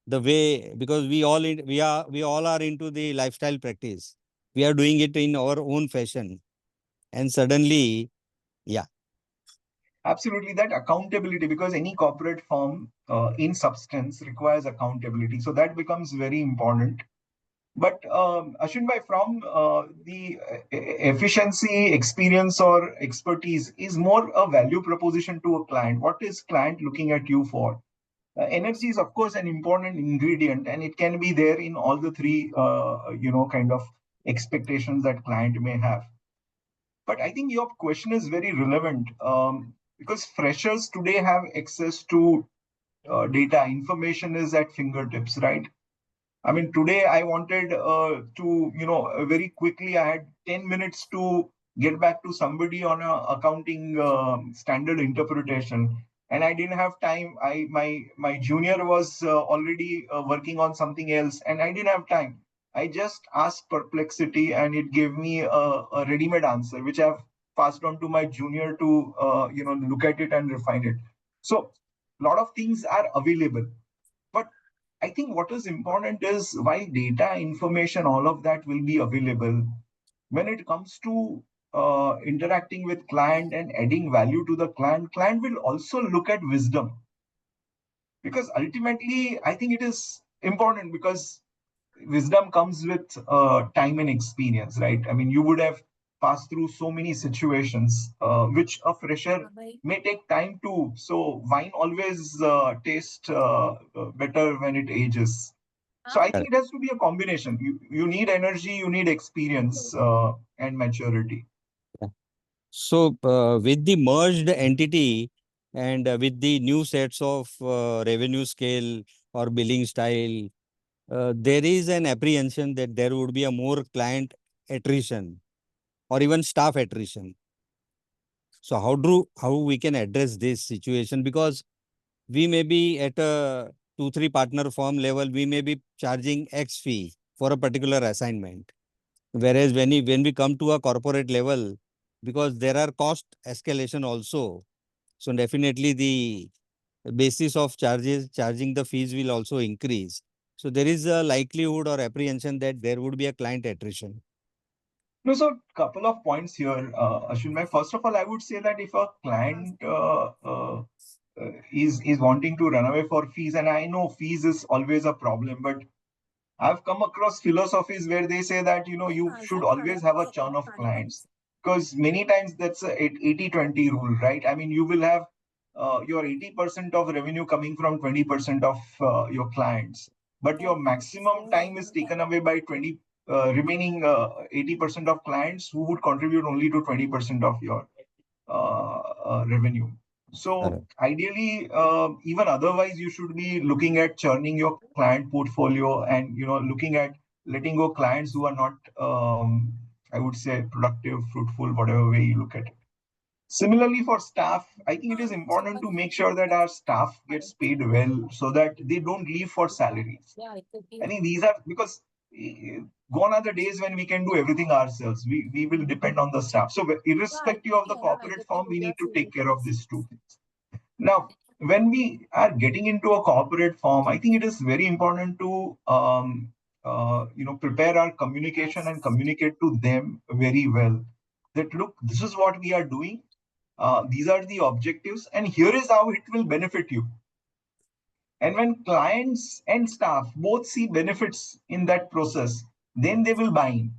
the way, because we all are into the lifestyle practice. We are doing it in our own fashion, and suddenly, yeah. Absolutely, that accountability, because any corporate firm in substance requires accountability. So that becomes very important. But Ashwin bhai, from the efficiency, experience, or expertise is more a value proposition to a client. What is client looking at you for? Energy is, of course, an important ingredient, and it can be there in all the three, kind of expectations that client may have. But I think your question is very relevant because freshers today have access to data. Information is at fingertips, right? I mean, today I wanted to, very quickly, I had 10 minutes to get back to somebody on a accounting standard interpretation. And I didn't have time. My junior was already working on something else, and I didn't have time. I just asked Perplexity, and it gave me a ready-made answer, which I've passed on to my junior to, look at it and refine it. So, a lot of things are available. But I think what is important is while data, information, all of that will be available, when it comes to interacting with client and adding value to the client will also look at wisdom. Because ultimately, I think it is important because wisdom comes with time and experience, right? I mean, you would have passed through so many situations, which a fresher may take time to. So wine always tastes better when it ages. So I think it has to be a combination. You need energy, you need experience and maturity. So, with the merged entity and with the new sets of revenue scale or billing style, there is an apprehension that there would be a more client attrition or even staff attrition. So, how we can address this situation? Because we may be at a 2-3 partner firm level, we may be charging X fee for a particular assignment. Whereas when we come to a corporate level, because there are cost escalation also, so definitely the basis of charging the fees will also increase. So there is a likelihood or apprehension that there would be a client attrition. No, so couple of points here, Ashwin. First of all, I would say that if a client is wanting to run away for fees, and I know fees is always a problem, but I've come across philosophies where they say that you should always have a churn of clients, because many times that's a 80-20 rule, right? I mean, you will have your 80% of revenue coming from 20% of your clients, but your maximum time is taken away by 20 remaining 80% of clients who would contribute only to 20% of your revenue. So ideally, even otherwise, you should be looking at churning your client portfolio and looking at letting go clients who are not, I would say, productive, fruitful, whatever way you look at it. Similarly, for staff, I think it is important to make sure that our staff gets paid well so that they don't leave for salaries. I think these are because gone are the days when we can do everything ourselves. We will depend on the staff. So, irrespective of the corporate firm, we need to take care of these two things. Now, when we are getting into a corporate firm, I think it is very important to prepare our communication and communicate to them very well. That look, this is what we are doing. These are the objectives, and here is how it will benefit you. And when clients and staff both see benefits in that process, then they will buy in.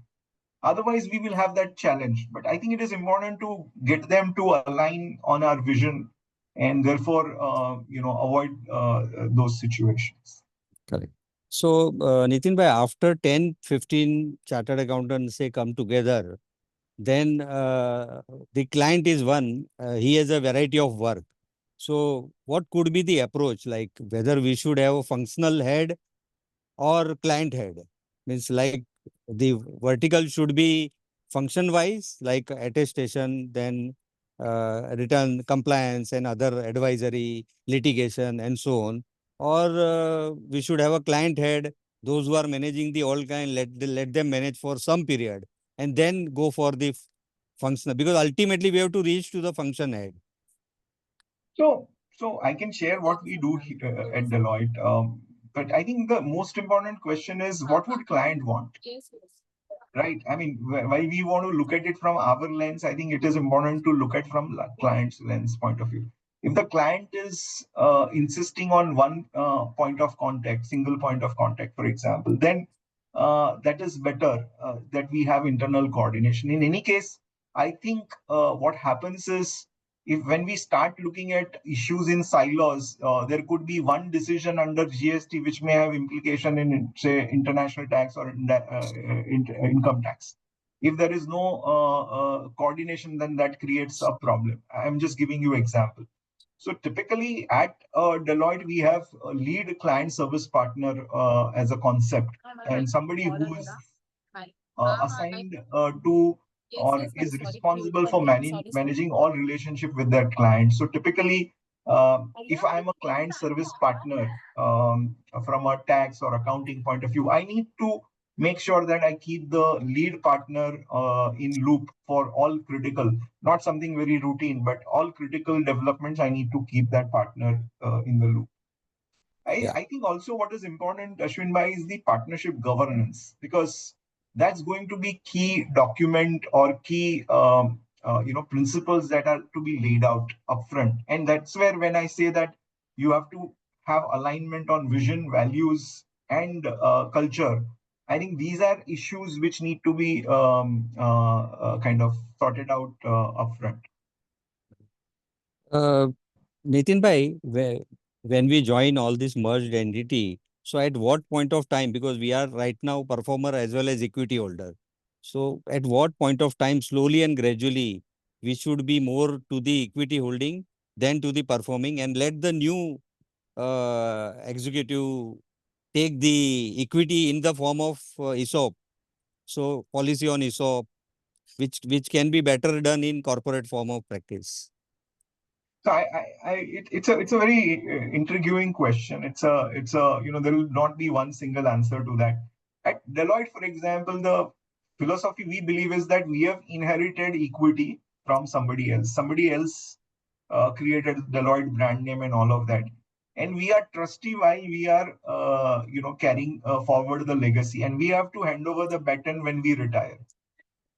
Otherwise, we will have that challenge. But I think it is important to get them to align on our vision and therefore, avoid those situations. Correct. So, Nitin bhai, after 10, 15 chartered accountants say come together, then the client is one, he has a variety of work. So, what could be the approach? Like whether we should have a functional head or client head? Means like the vertical should be function wise, like attestation, then return compliance and other advisory, litigation, and so on. Or we should have a client head, those who are managing the all kind, let them manage for some period and then go for the functional, because ultimately we have to reach to the function head. So I can share what we do at Deloitte. But I think the most important question is what would client want? Right. I mean, while we want to look at it from our lens, I think it is important to look at from client's lens point of view. If the client is insisting on one point of contact, single point of contact, for example, then that is better that we have internal coordination. In any case, I think what happens is if when we start looking at issues in silos, there could be one decision under GST which may have implication in, say, international tax or income tax. If there is no coordination, then that creates a problem. I'm just giving you example. So typically at Deloitte, we have a lead client service partner as a concept, and somebody who is assigned to or is responsible for managing all relationship with their clients. So typically, if I'm a client service partner from a tax or accounting point of view, I need to make sure that I keep the lead partner in loop for all critical, not something very routine, but all critical developments. I need to keep that partner in the loop. I think also what is important, Ashwin Bhai, is the partnership governance, because that's going to be key document or key principles that are to be laid out upfront. And that's where when I say that you have to have alignment on vision, values, and culture, I think these are issues which need to be kind of sorted out upfront. Nitin bhai, when we join all this merged entity, so at what point of time, because we are right now performer as well as equity holder, so at what point of time, slowly and gradually, we should be more to the equity holding than to the performing, and let the new executive take the equity in the form of ESOP. So policy on ESOP, which can be better done in corporate form of practice. So it's a very intriguing question. It's a there will not be one single answer to that. At Deloitte, for example, the philosophy we believe is that we have inherited equity from somebody else. Somebody else created Deloitte brand name and all of that, and we are trustee while we are carrying forward the legacy, and we have to hand over the baton when we retire.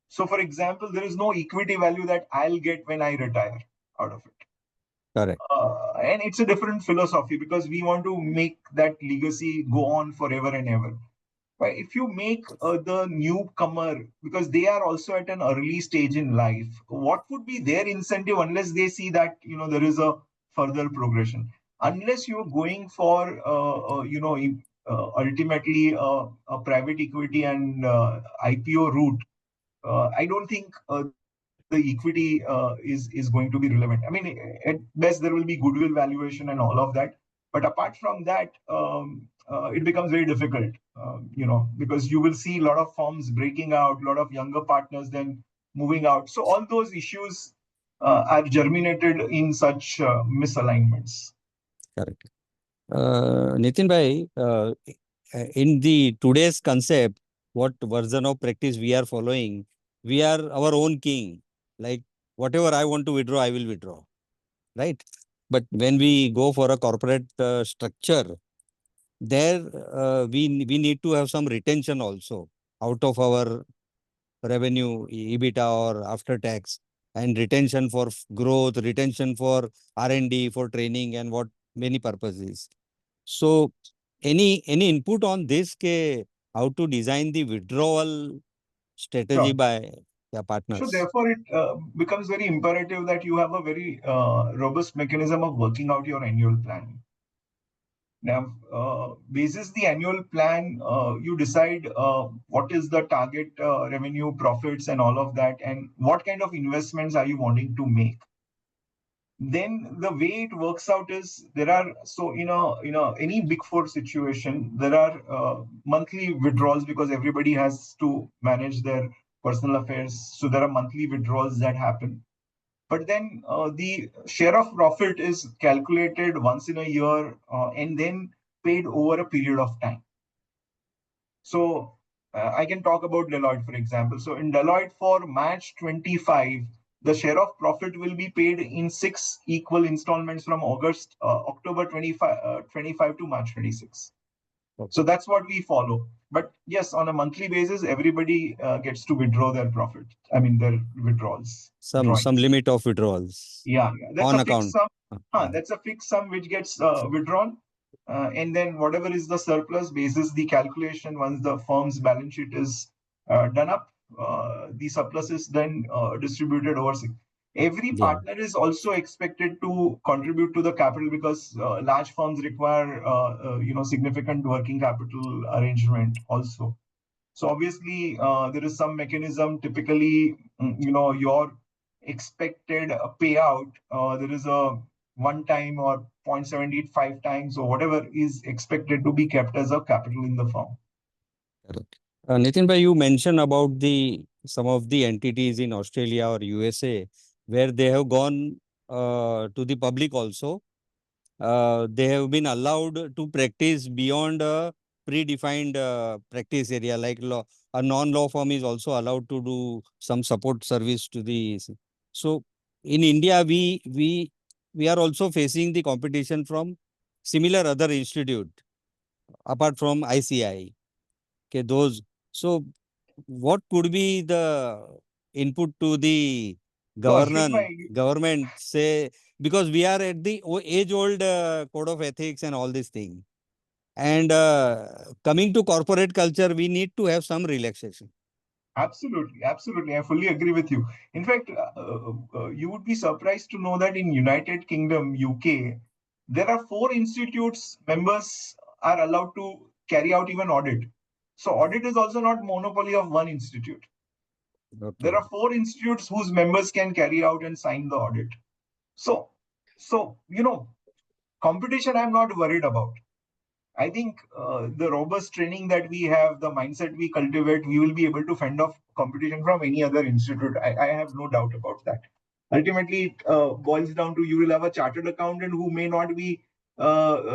So, for example, there is no equity value that I'll get when I retire out of it. Correct. And it's a different philosophy because we want to make that legacy go on forever and ever. But if you make the newcomer, because they are also at an early stage in life, what would be their incentive unless they see that there is a further progression? Unless you're going for ultimately a private equity and IPO route, I don't think the equity is going to be relevant. I mean, at best there will be goodwill valuation and all of that, But apart from that, it becomes very difficult, because you will see a lot of firms breaking out, a lot of younger partners then moving out. So all those issues are germinated in such misalignments. Correct. Nitin bhai, in the today's concept, what version of practice we are following, we are our own king. Like whatever I want to withdraw, I will withdraw, right? But when we go for a corporate structure, there we need to have some retention also out of our revenue, EBITDA or after tax, and retention for growth, retention for R&D, for training, and what many purposes. So, any input on this? Ke how to design the withdrawal strategy Sure. by So partners? therefore, it becomes very imperative that you have a very robust mechanism of working out your annual plan. Now, basis the annual plan, you decide what is the target revenue, profits, and all of that, and what kind of investments are you wanting to make. Then the way it works out is there are, so any big four situation, there are monthly withdrawals because everybody has to manage their personal affairs. So there are monthly withdrawals that happen. But then the share of profit is calculated once in a year and then paid over a period of time. So I can talk about Deloitte, for example. So in Deloitte for March 25, the share of profit will be paid in 6 equal installments from October 25 to March 26. Okay. So that's what we follow. But yes, on a monthly basis, everybody gets to withdraw their profit. I mean, their withdrawals. Some drawings. limit of withdrawals. Yeah, that's on a fixed account. sum. That's a fixed sum which gets withdrawn. And then whatever is the surplus basis the calculation, once the firm's balance sheet is done up, the surplus is then distributed over six. Every Yeah. partner is also expected to contribute to the capital because large firms require significant working capital arrangement also. So obviously there is some mechanism. Typically, your expected payout, there is a one time or 0.785 times or whatever is expected to be kept as a capital in the firm. Correct. Nitin bhai, you mentioned about some of the entities in Australia or USA where they have gone to the public also. They have been allowed to practice beyond a predefined practice area, like law. A non-law firm is also allowed to do some support service to the. So in India, we are also facing the competition from similar other institute apart from ICI. Okay, those. So what could be the input to the So Ashwin bhai, government say, because we are at the age-old code of ethics and all this thing. And coming to corporate culture, we need to have some relaxation. absolutely, absolutely. I fully agree with you. In fact, you would be surprised to know that in United Kingdom, UK, there are 4 institutes members are allowed to carry out even audit. So audit is also not monopoly of one institute. Okay. There are 4 institutes whose members can carry out and sign the audit. So competition I'm not worried about. I think the robust training that we have, the mindset we cultivate, we will be able to fend off competition from any other institute. I have no doubt about that. Ultimately, it boils down to you will have a chartered accountant who may not be, as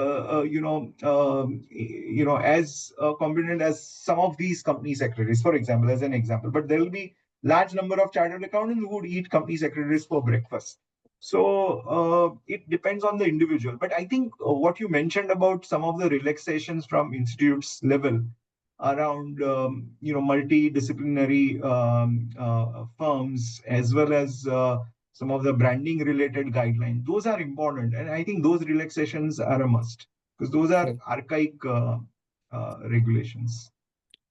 competent as some of these company secretaries, for example, as an example. But there will be large number of chartered accountants who would eat company secretaries for breakfast. So it depends on the individual. But I think what you mentioned about some of the relaxations from institutes level around multidisciplinary firms, as well as some of the branding related guidelines, those are important, and I think those relaxations are a must because those are archaic regulations.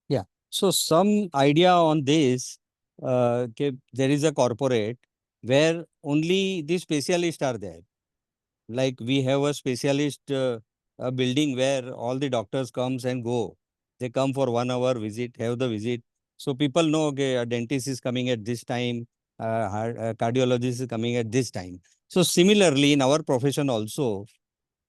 Yeah. So some idea on this, there is a corporate where only the specialists are there. Like we have a specialist a building where all the doctors comes and go. They come for 1 hour visit, have the visit. So people know, okay, a dentist is coming at this time, cardiologist is coming at this time. So similarly, in our profession also,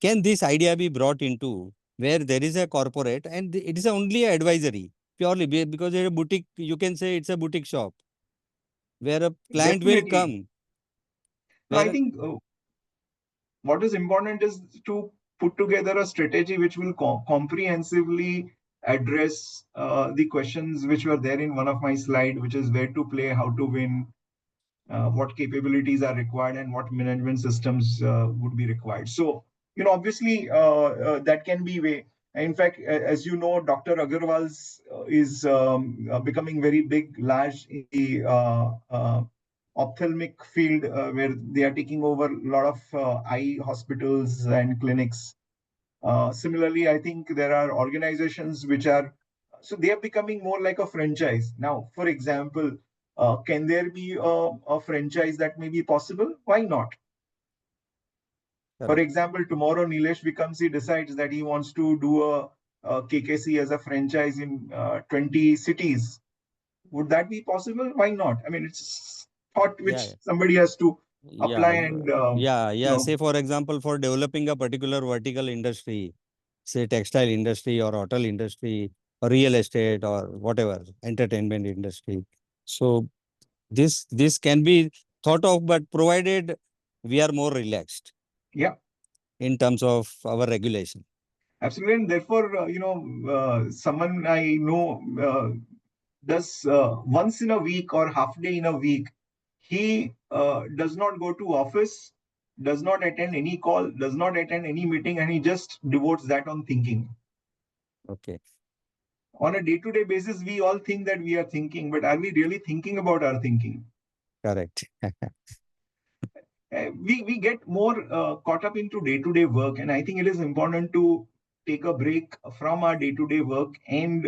can this idea be brought into where there is a corporate and it is only a advisory purely because it's a boutique, you can say it's a boutique shop where a client will Definitely. come. I Where, think what is important is to put together a strategy which will comprehensively address the questions which were there in one of my slide, which is where to play, how to win, what capabilities are required, and what management systems would be required. So, obviously, that can be way. In fact, as you know, Dr. Agarwal's is becoming very big, large in the ophthalmic field, where they are taking over a lot of eye hospitals and clinics. Similarly, I think there are organizations which are, so they are becoming more like a franchise. Now, for example, can there be a franchise that may be possible? Why not? For correct. example, tomorrow Nilesh Vikamsi decides that he wants to do a KKC as a franchise in 20 cities. Would that be possible? Why not? I mean, it's thought Yeah, which somebody has to apply yeah, and, Say for example, for developing a particular vertical industry, say textile industry or hotel industry or real estate or whatever, entertainment industry. So this can be thought of, but provided we are more relaxed yeah. in terms of our regulation. Absolutely, and therefore, someone I know does once in a week or half day in a week. He does not go to office, does not attend any call, does not attend any meeting, and he just devotes that on thinking. Okay, On a day-to-day basis, we all think that we are thinking, but are we really thinking about our thinking? correct. We get more caught up into day-to-day work, and I think it is important to take a break from our day-to-day work and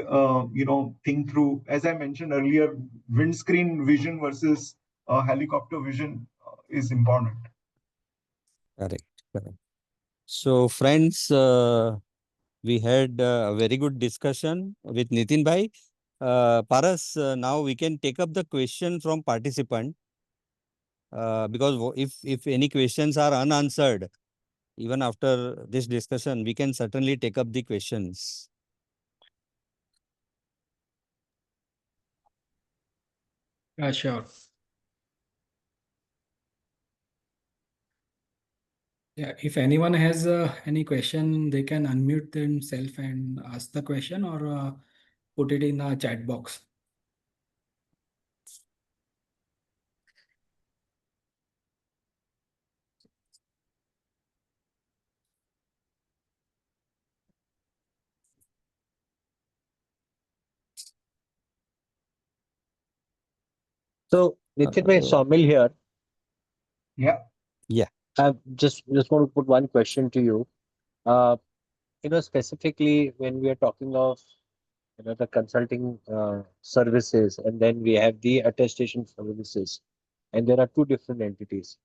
think through, as I mentioned earlier, windscreen vision versus helicopter vision is important. Correct, correct. So friends, we had a very good discussion with Nitin bhai. Paras, now we can take up the question from participant, because if any questions are unanswered, even after this discussion, we can certainly take up the questions. Sure. Yeah, if anyone has any question, they can unmute themselves and ask the question or put it in a chat box. So, Nitin bhai, Saumil here. Yeah. Yeah. I just want to put one question to you. Uh, specifically when we are talking of the consulting services, and then we have the attestation services, and there are two different entities.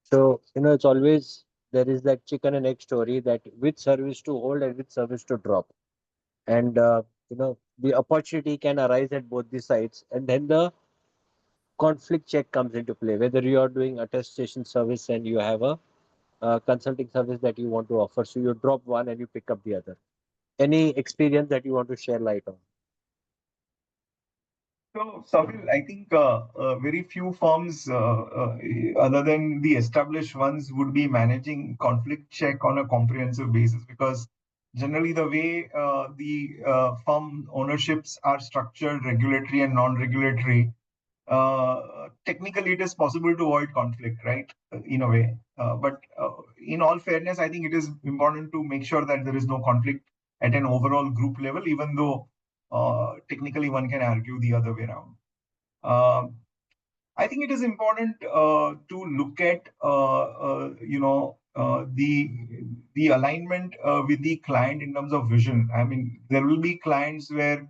So it's always there is that chicken and egg story, that which service to hold and which service to drop, and the opportunity can arise at both the sides, and then the conflict check comes into play, whether you are doing attestation service and you have a consulting service that you want to offer. So you drop one and you pick up the other. Any experience that you want to share light on? So, Savil, I think very few firms, other than the established ones, would be managing conflict check on a comprehensive basis, because generally the way the firm ownerships are structured, regulatory and non-regulatory, technically it is possible to avoid conflict, right? In a way. But in all fairness, I think it is important to make sure that there is no conflict at an overall group level, even though technically one can argue the other way around. I think it is important to look at the alignment with the client in terms of vision. I mean, there will be clients where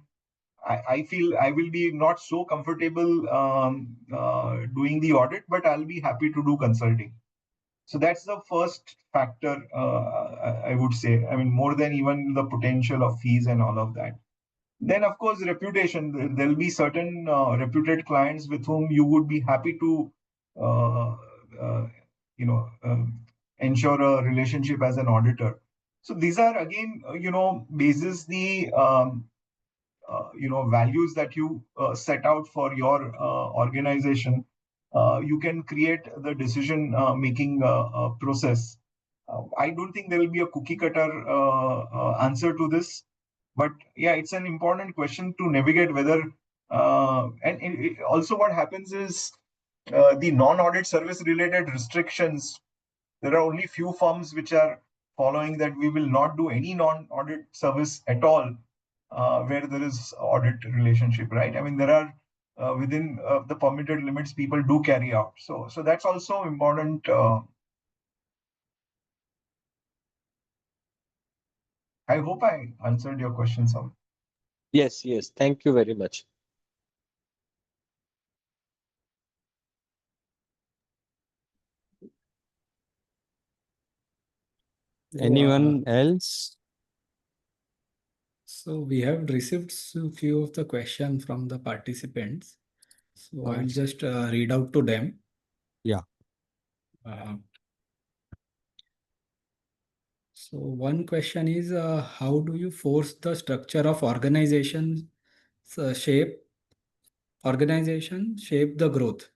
I feel I will be not so comfortable doing the audit, but I'll be happy to do consulting. So that's the first factor, I would say. I mean, more than even the potential of fees and all of that. Then, of course, reputation. There'll be certain reputed clients with whom you would be happy to, uh, uh, you know, ensure a relationship as an auditor. So these are again, basis the values that you set out for your organization. You can create the decision making process. I don't think there will be a cookie cutter answer to this, but yeah, it's an important question to navigate whether. And also, what happens is the non-audit service related restrictions. There are only few firms which are following that we will not do any non-audit service at all where there is audit relationship, right? I mean, there are within the permitted limits, people do carry out. So that's also important. I hope I answered your question, Sam. Yes, yes. Thank you very much. Anyone else? So we have received a few of the questions from the participants. So I'll just read out to them. Yeah. So one question is, how do you force the structure of organization shape the growth?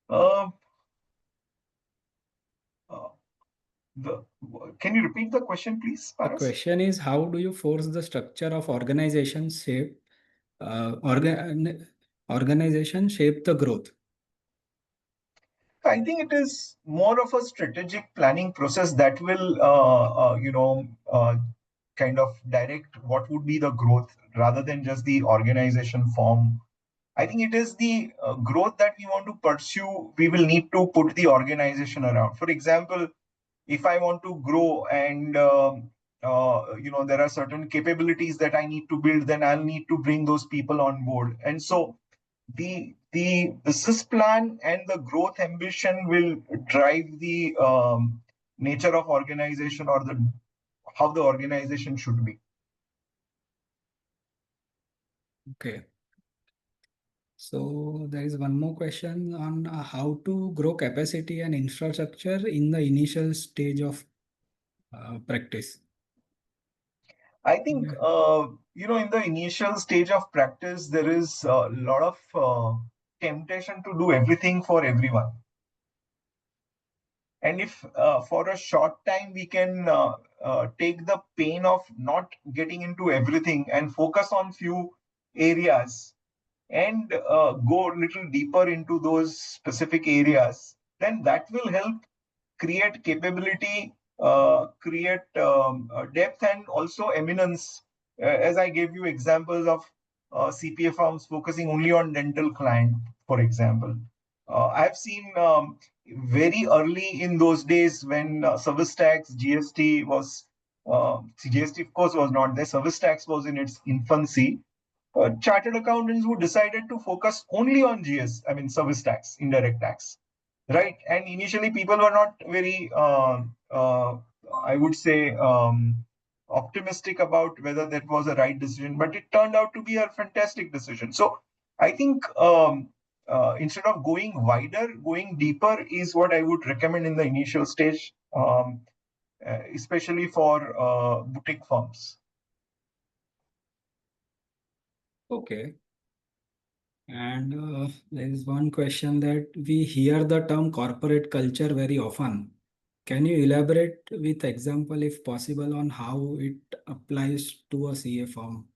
Uh, can you repeat the question, please, The Paras? question is, how do you force the structure of organization shape the growth? I think it is more of a strategic planning process that will, kind of direct what would be the growth rather than just the organization form. I think it is the growth that we want to pursue. We will need to put the organization around. For example, if I want to grow and there are certain capabilities that I need to build, then I'll need to bring those people on board. And so the business plan and the growth ambition will drive the nature of organization or the how the organization should be. Okay. So there is one more question on how to grow capacity and infrastructure in the initial stage of practice. I think, in the initial stage of practice, there is a lot of temptation to do everything for everyone. And if for a short time we can take the pain of not getting into everything and focus on few areas and go a little deeper into those specific areas, then that will help create capability, create depth, and also eminence. As I gave you examples of CPA firms focusing only on dental client, for example. I've seen very early in those days when service tax, GST of course was not there, service tax was in its infancy. Chartered accountants who decided to focus only on service tax, indirect tax, right? And initially, people were not very, I would say, optimistic about whether that was a right decision, but it turned out to be a fantastic decision. So I think instead of going wider, going deeper is what I would recommend in the initial stage, especially for boutique firms. Okay. And there is one question that we hear the term corporate culture very often. Can you elaborate with example, if possible, on how it applies to a CA firm?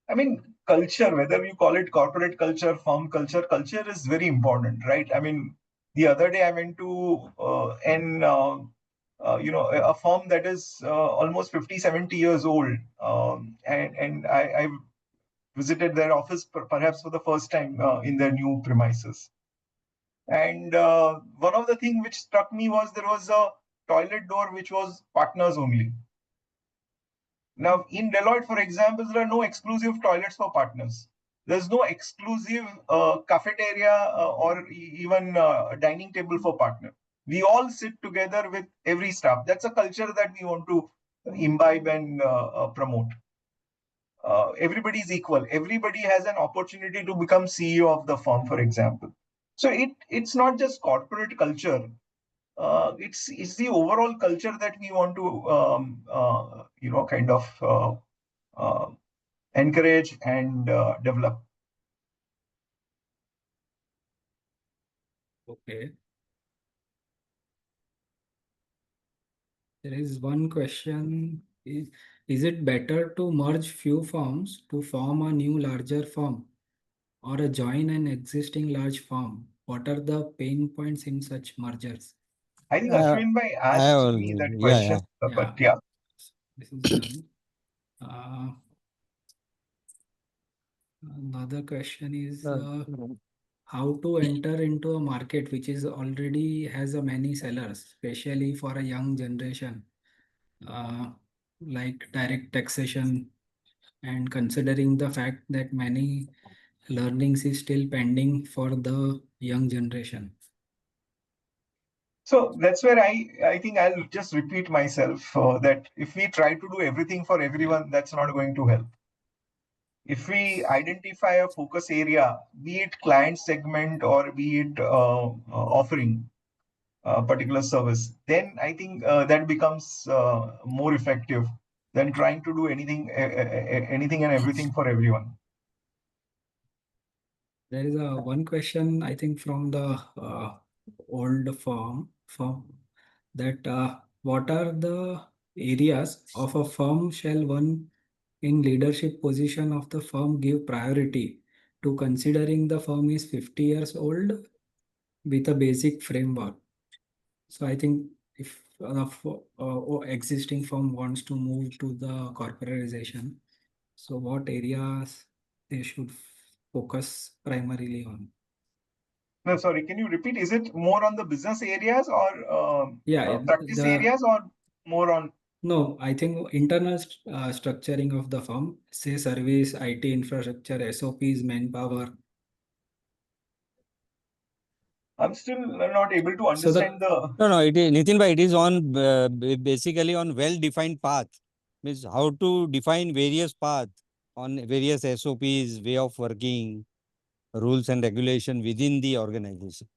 I mean, culture, whether you call it corporate culture, firm culture, culture is very important, right? I mean, the other day I went to a firm that is almost 50, 70 years old. And I visited their office perhaps for the first time in their new premises. And one of the things which struck me was there was a toilet door which was partners only. Now, in Deloitte, for example, there are no exclusive toilets for partners. There's no exclusive cafeteria or even dining table for partner. We all sit together with every staff. That's a culture that we want to imbibe and promote. Everybody is equal. Everybody has an opportunity to become CEO of the firm, for example. So it's not just corporate culture. It's the overall culture that we want to kind of encourage and develop. Okay. There is one question. Is it better to merge few firms to form a new larger firm or join an existing large firm? What are the pain points in such mergers? I think I Ashwin bhai I asked will, me that yeah, question, yeah. but yeah. This is done. Another question is how to enter into a market which is already has a many sellers, especially for a young generation, like direct taxation, and considering the fact that many learnings is still pending for the young generation. So that's where I think I'll just repeat myself that if we try to do everything for everyone, that's not going to help. If we identify a focus area, be it client segment or be it offering a particular service, then I think that becomes more effective than trying to do anything and everything for everyone. There is one question I think from the old firm that what are the areas of a firm shall one in leadership position of the firm give priority to, considering the firm is 50 years old with a basic framework. So I think if existing firm wants to move to the corporatization, so what areas they should focus primarily on? No, sorry, can you repeat? Is it more on the business areas or practice the areas or more on? no, I think internal structuring of the firm, say service, IT infrastructure, SOPs, manpower. I'm still not able to So understand the. No, it is Nitin bhai, it is on basically on well-defined path. Means how to define various paths on various SOPs, way of working, rules and regulation within the organization.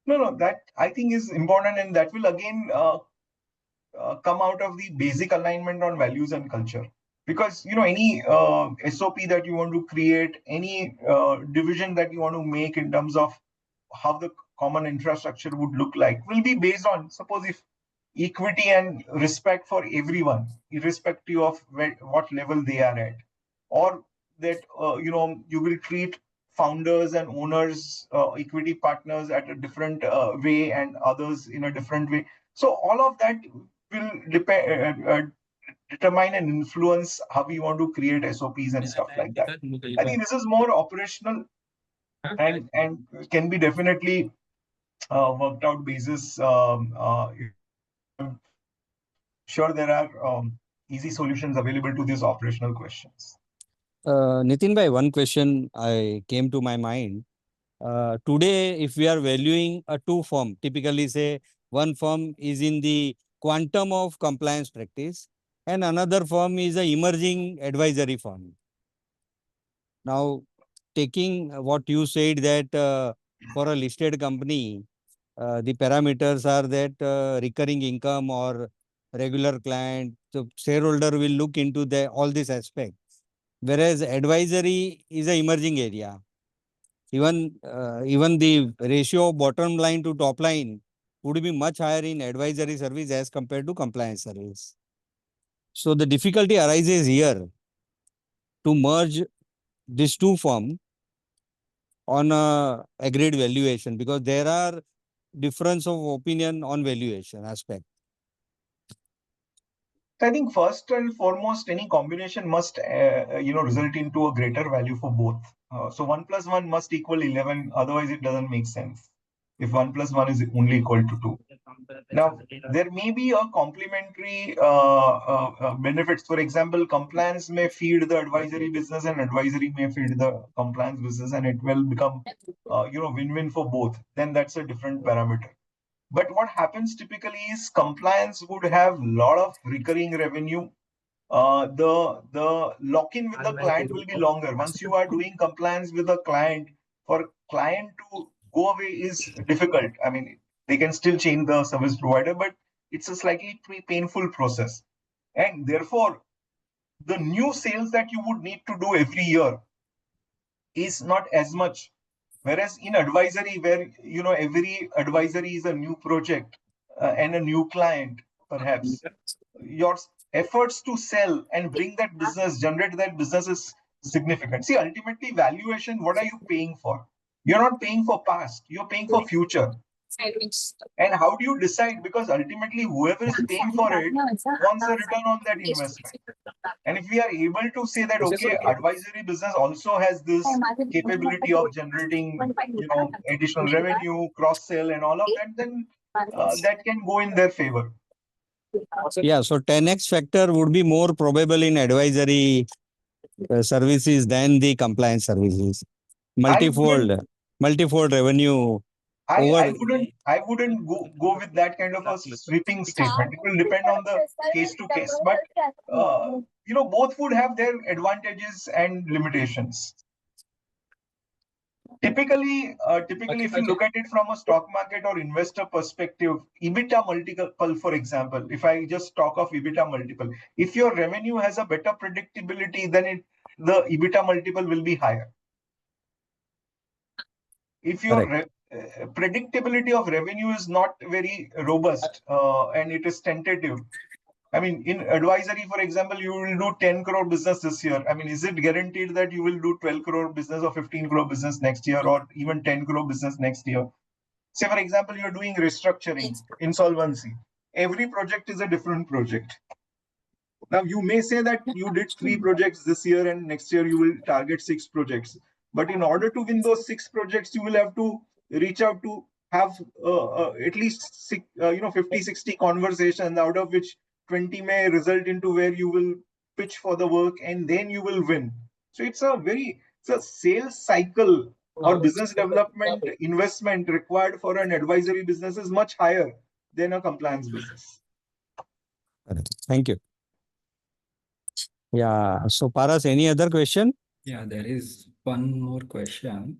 No, that I think is important, and that will again come out of the basic alignment on values and culture. Because any SOP that you want to create, any division that you want to make in terms of how the common infrastructure would look like, will be based on, suppose, if equity and respect for everyone, irrespective of what level they are at, or that you will treat founders and owners, equity partners at a different way, and others in a different way. So all of that will determine and influence how we want to create SOPs and stuff like that. I think this is more operational and can be definitely worked out basis. I'm sure there are easy solutions available to these operational questions. Nitin bhai, one question I came to my mind. Today, if we are valuing a two firm, typically say one firm is in the quantum of compliance practice and another firm is a emerging advisory firm. Now, taking what you said that for a listed company, the parameters are that recurring income or regular client. So shareholder will look into all these aspects. Whereas advisory is an emerging area. Even the ratio of bottom line to top line would be much higher in advisory service as compared to compliance service. So the difficulty arises here to merge these two firms on a agreed valuation because there are difference of opinion on valuation aspect. I think first and foremost, any combination must result into a greater value for both. So 1 plus 1 must equal 11. Otherwise, it doesn't make sense if 1 plus 1 is only equal to 2. Now, there may be a complementary benefits. For example, compliance may feed the advisory business and advisory may feed the compliance business, and it will become win-win for both. Then that's a different parameter. But what happens typically is compliance would have a lot of recurring revenue. The lock-in with the client will be longer. Once you are doing compliance with a client, for client to go away is difficult. I mean, they can still change the service provider, but it's a slightly painful process. And therefore, the new sales that you would need to do every year is not as much. Whereas in advisory, where every advisory is a new project and a new client, perhaps your efforts to sell and bring that business, generate that business is significant. See, ultimately, valuation, what are you paying for? You're not paying for past, you're paying for future. And how do you decide? Because ultimately, whoever is paying for it wants a return on that investment. And if we are able to say that, okay, advisory business also has this capability of generating, additional revenue, cross sell, and all of that, then that can go in their favor. Yeah, so 10x factor would be more probable in advisory services than the compliance services. Multifold revenue over. I wouldn't go with that kind of a sweeping statement. It will depend on the case to case, but both would have their advantages and limitations. Typically, if you look at it from a stock market or investor perspective, EBITDA multiple, for example, if I just talk of EBITDA multiple, if your revenue has a better predictability, then the EBITDA multiple will be higher. If your predictability of revenue is not very robust and it is tentative, I mean, in advisory, for example, you will do 10 crore business this year. I mean, is it guaranteed that you will do 12 crore business or 15 crore business next year or even 10 crore business next year? Say, for example, you're doing restructuring, insolvency. Every project is a different project. Now, you may say that you did 3 projects this year and next year you will target 6 projects. But in order to win those 6 projects, you will have to reach out to have at least 50, 60 conversations, out of which 20 may result into where you will pitch for the work and then you will win. So it's a sales cycle or business development investment required for an advisory business is much higher than a compliance business. Thank you. Yeah. So Paras, any other question? Yeah, there is one more question.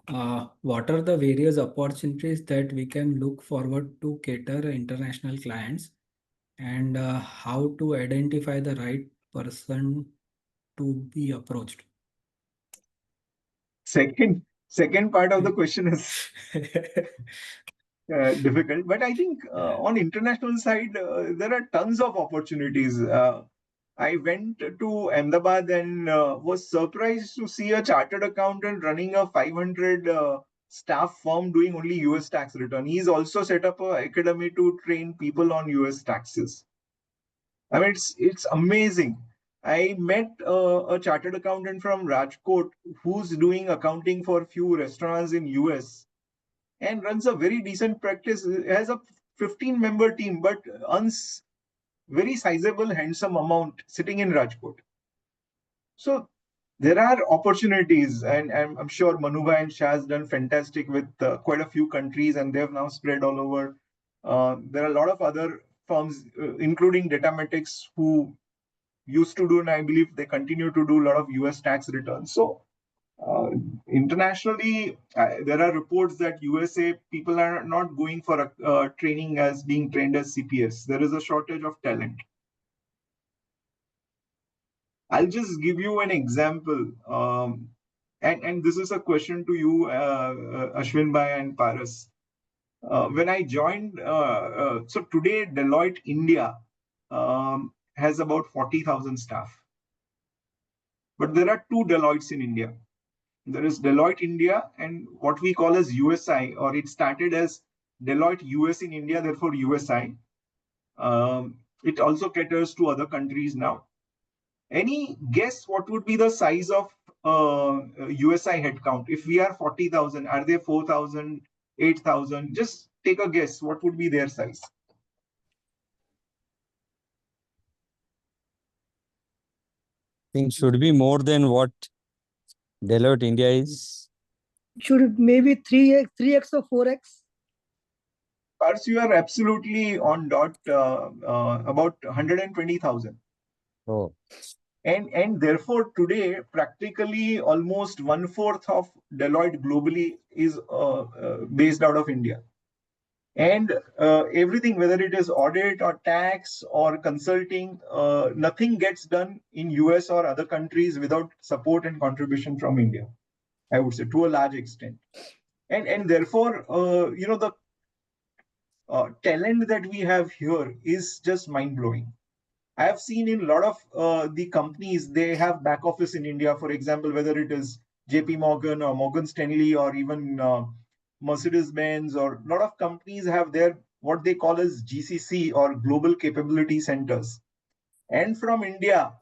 What are the various opportunities that we can look forward to cater international clients, and how to identify the right person to be approached? Second part of the question is difficult, but I think on international side there are tons of opportunities. I went to Ahmedabad and was surprised to see a chartered accountant running a 500 staff firm doing only US tax return. He's also set up an academy to train people on US taxes. I mean, it's amazing. I met a chartered accountant from Rajkot who's doing accounting for a few restaurants in US and runs a very decent practice. Has a 15-member team, but earns very sizable, handsome amount sitting in Rajkot. So there are opportunities, and I'm sure Manubhai and Shah has done fantastic with quite a few countries, and they've now spread all over. There are a lot of other firms, including Datamatics, who used to do, and I believe they continue to do a lot of US tax returns. So internationally, there are reports that USA people are not going for a training as being trained as CPS. There is a shortage of talent. I'll just give you an example. And this is a question to you, Ashwin Bhai and Paras. When I joined, so today Deloitte India has about 40,000 staff. But there are 2 Deloittes in India. There is Deloitte India and what we call as USI, or it started as Deloitte US in India, therefore USI. It also caters to other countries now. Any guess what would be the size of USI headcount? If we are 40,000, are they 4,000, 8,000? Just take a guess. What would be their size? I think should be more than what Deloitte India is. Should maybe 3x or 4x? Pars, you are absolutely on dot. About 120,000. Oh. And therefore today practically almost 1/4 of Deloitte globally is based out of India. And everything, whether it is audit or tax or consulting, nothing gets done in US or other countries without support and contribution from India, I would say, to a large extent. And therefore, the talent that we have here is just mind blowing. I have seen in a lot of the companies, they have back office in India, for example, whether it is JP Morgan or Morgan Stanley or even Mercedes Benz, or a lot of companies have their what they call as GCC or Global Capability Centers. And from India,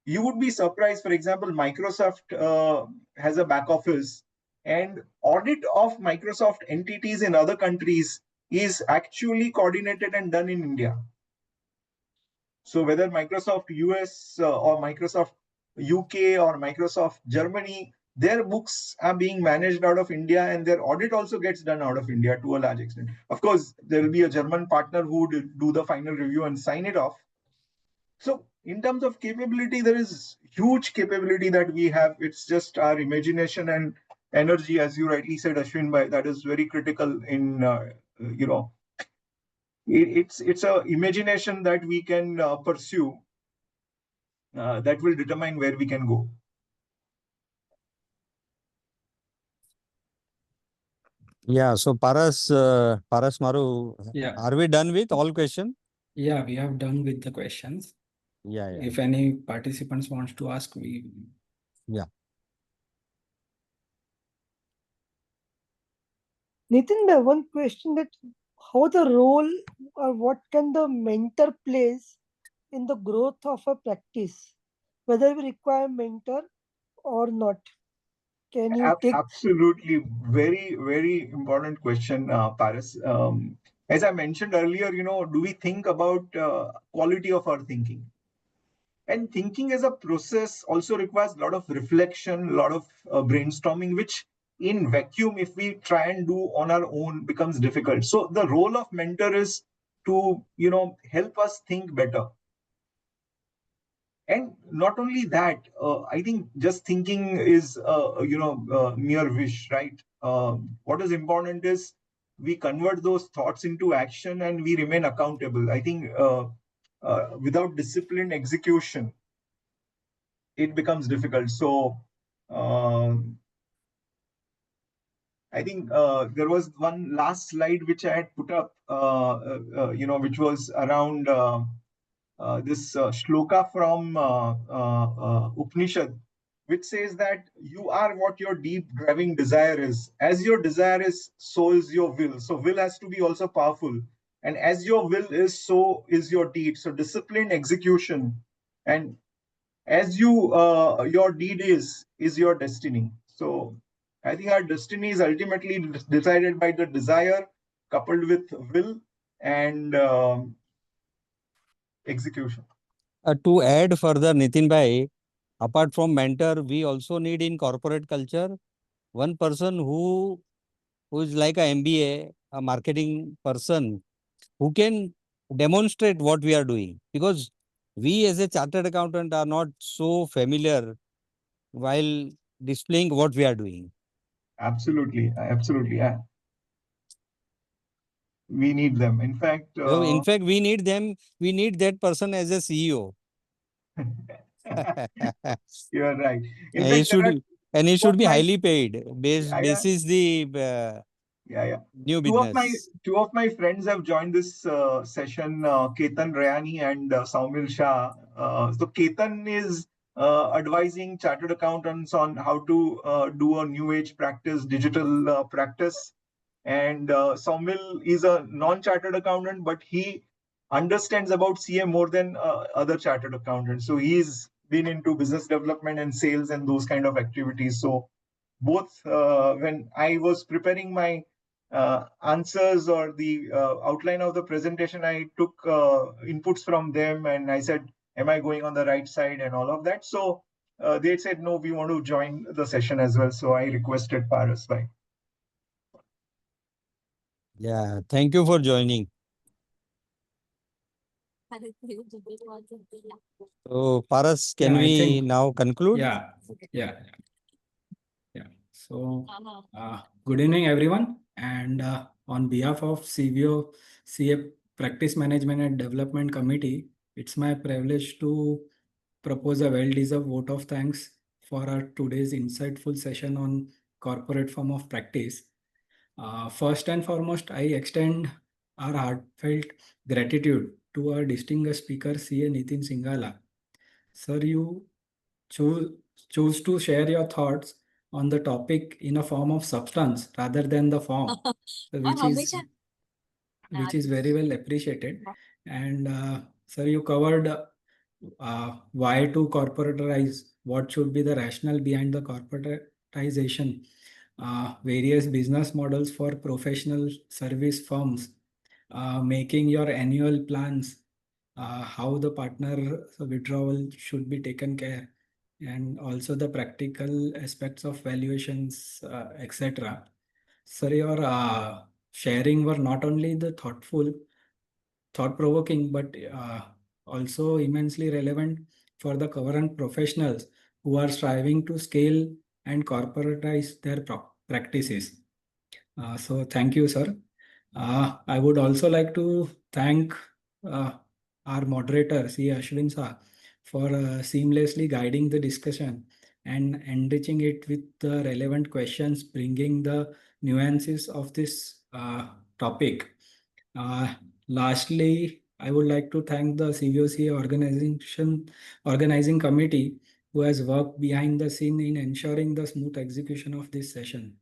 you would be surprised. For example, Microsoft has a back office, and audit of Microsoft entities in other countries is actually coordinated and done in India. So whether Microsoft US or Microsoft UK or Microsoft Germany, their books are being managed out of India, and their audit also gets done out of India to a large extent. Of course, there will be a German partner who would do the final review and sign it off. So in terms of capability, there is huge capability that we have. It's just our imagination and energy, as you rightly said, Ashwin bhai, that is very critical in, it's a imagination that we can pursue that will determine where we can go. Yeah, so Paras Maru, Yeah. are we done with all questions? Yeah, we have done with the questions. Yeah. If any participants wants to ask, we. Yeah. Nitin, one question, that how the role or what can the mentor plays in the growth of a practice, whether we require mentor or not. Can you take? Absolutely, very, very important question, Paris. As I mentioned earlier, do we think about quality of our thinking? And thinking as a process also requires a lot of reflection, a lot of brainstorming, which in vacuum, if we try and do on our own, becomes difficult. So the role of mentor is to, help us think better. And not only that, I think just thinking is, mere wish, right? What is important is we convert those thoughts into action and we remain accountable. I think without disciplined execution, it becomes difficult. So I think there was one last slide which I had put up, which was around this shloka from Upanishad, which says that you are what your deep driving desire is. As your desire is, so is your will. So will has to be also powerful. And as your will is, so is your deed. So disciplined execution, and as your deed is your destiny. So I think our destiny is ultimately decided by the desire coupled with will and execution. To add further, Nitin bhai, apart from mentor, we also need in corporate culture one person who is like a MBA, a marketing person, who can demonstrate what we are doing. Because we as a chartered accountant are not so familiar while displaying what we are doing. Absolutely. Yeah. We need them. In fact, So in fact, we need them. We need that person as a CEO. you're right. In And he fact, there are should, and he two of should be my highly paid. yeah, Basis the yeah. new Two of business. my friends have joined this session, Ketan Rayani and Saumil Shah. So Ketan is advising chartered accountants on how to do a new age practice, digital practice. And Saumil is a non-chartered accountant, but he understands about CA more than other chartered accountants. So he's been into business development and sales and those kind of activities. So both when I was preparing my answers or the outline of the presentation, I took inputs from them and I said, am I going on the right side and all of that. So they said, no, we want to join the session as well. So I requested Paras by. Yeah, thank you for joining. So, Paras, can Yeah, I we think- now conclude? Yeah. So, good evening, everyone. And on behalf of CVO, CA Practice Management and Development Committee, it's my privilege to propose a well-deserved vote of thanks for our today's insightful session on corporate form of practice. First and foremost, I extend our heartfelt gratitude to our distinguished speaker, CA Nitin Shingala. Sir, you choose to share your thoughts on the topic in a form of substance rather than the form, which is very well appreciated. And sir, you covered why to corporatize, what should be the rationale behind the corporatization, various business models for professional service firms, making your annual plans, how the partner withdrawal should be taken care, and also the practical aspects of valuations, etc. Sir, your sharing were not only the thought-provoking, but also immensely relevant for the current professionals who are striving to scale and corporatize their practices. So thank you, sir. I would also like to thank our moderator, C. Ashwin Shah, for seamlessly guiding the discussion and enriching it with the relevant questions, bringing the nuances of this topic. Lastly, I would like to thank the CVOCA organizing committee who has worked behind the scene in ensuring the smooth execution of this session.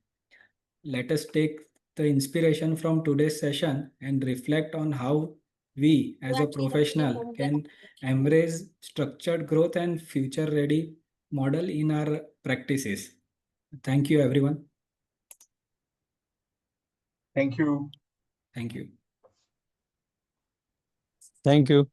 Let us take the inspiration from today's session and reflect on how we as a professional can embrace structured growth and future ready model in our practices. Thank you, everyone. Thank you. Thank you. Thank you.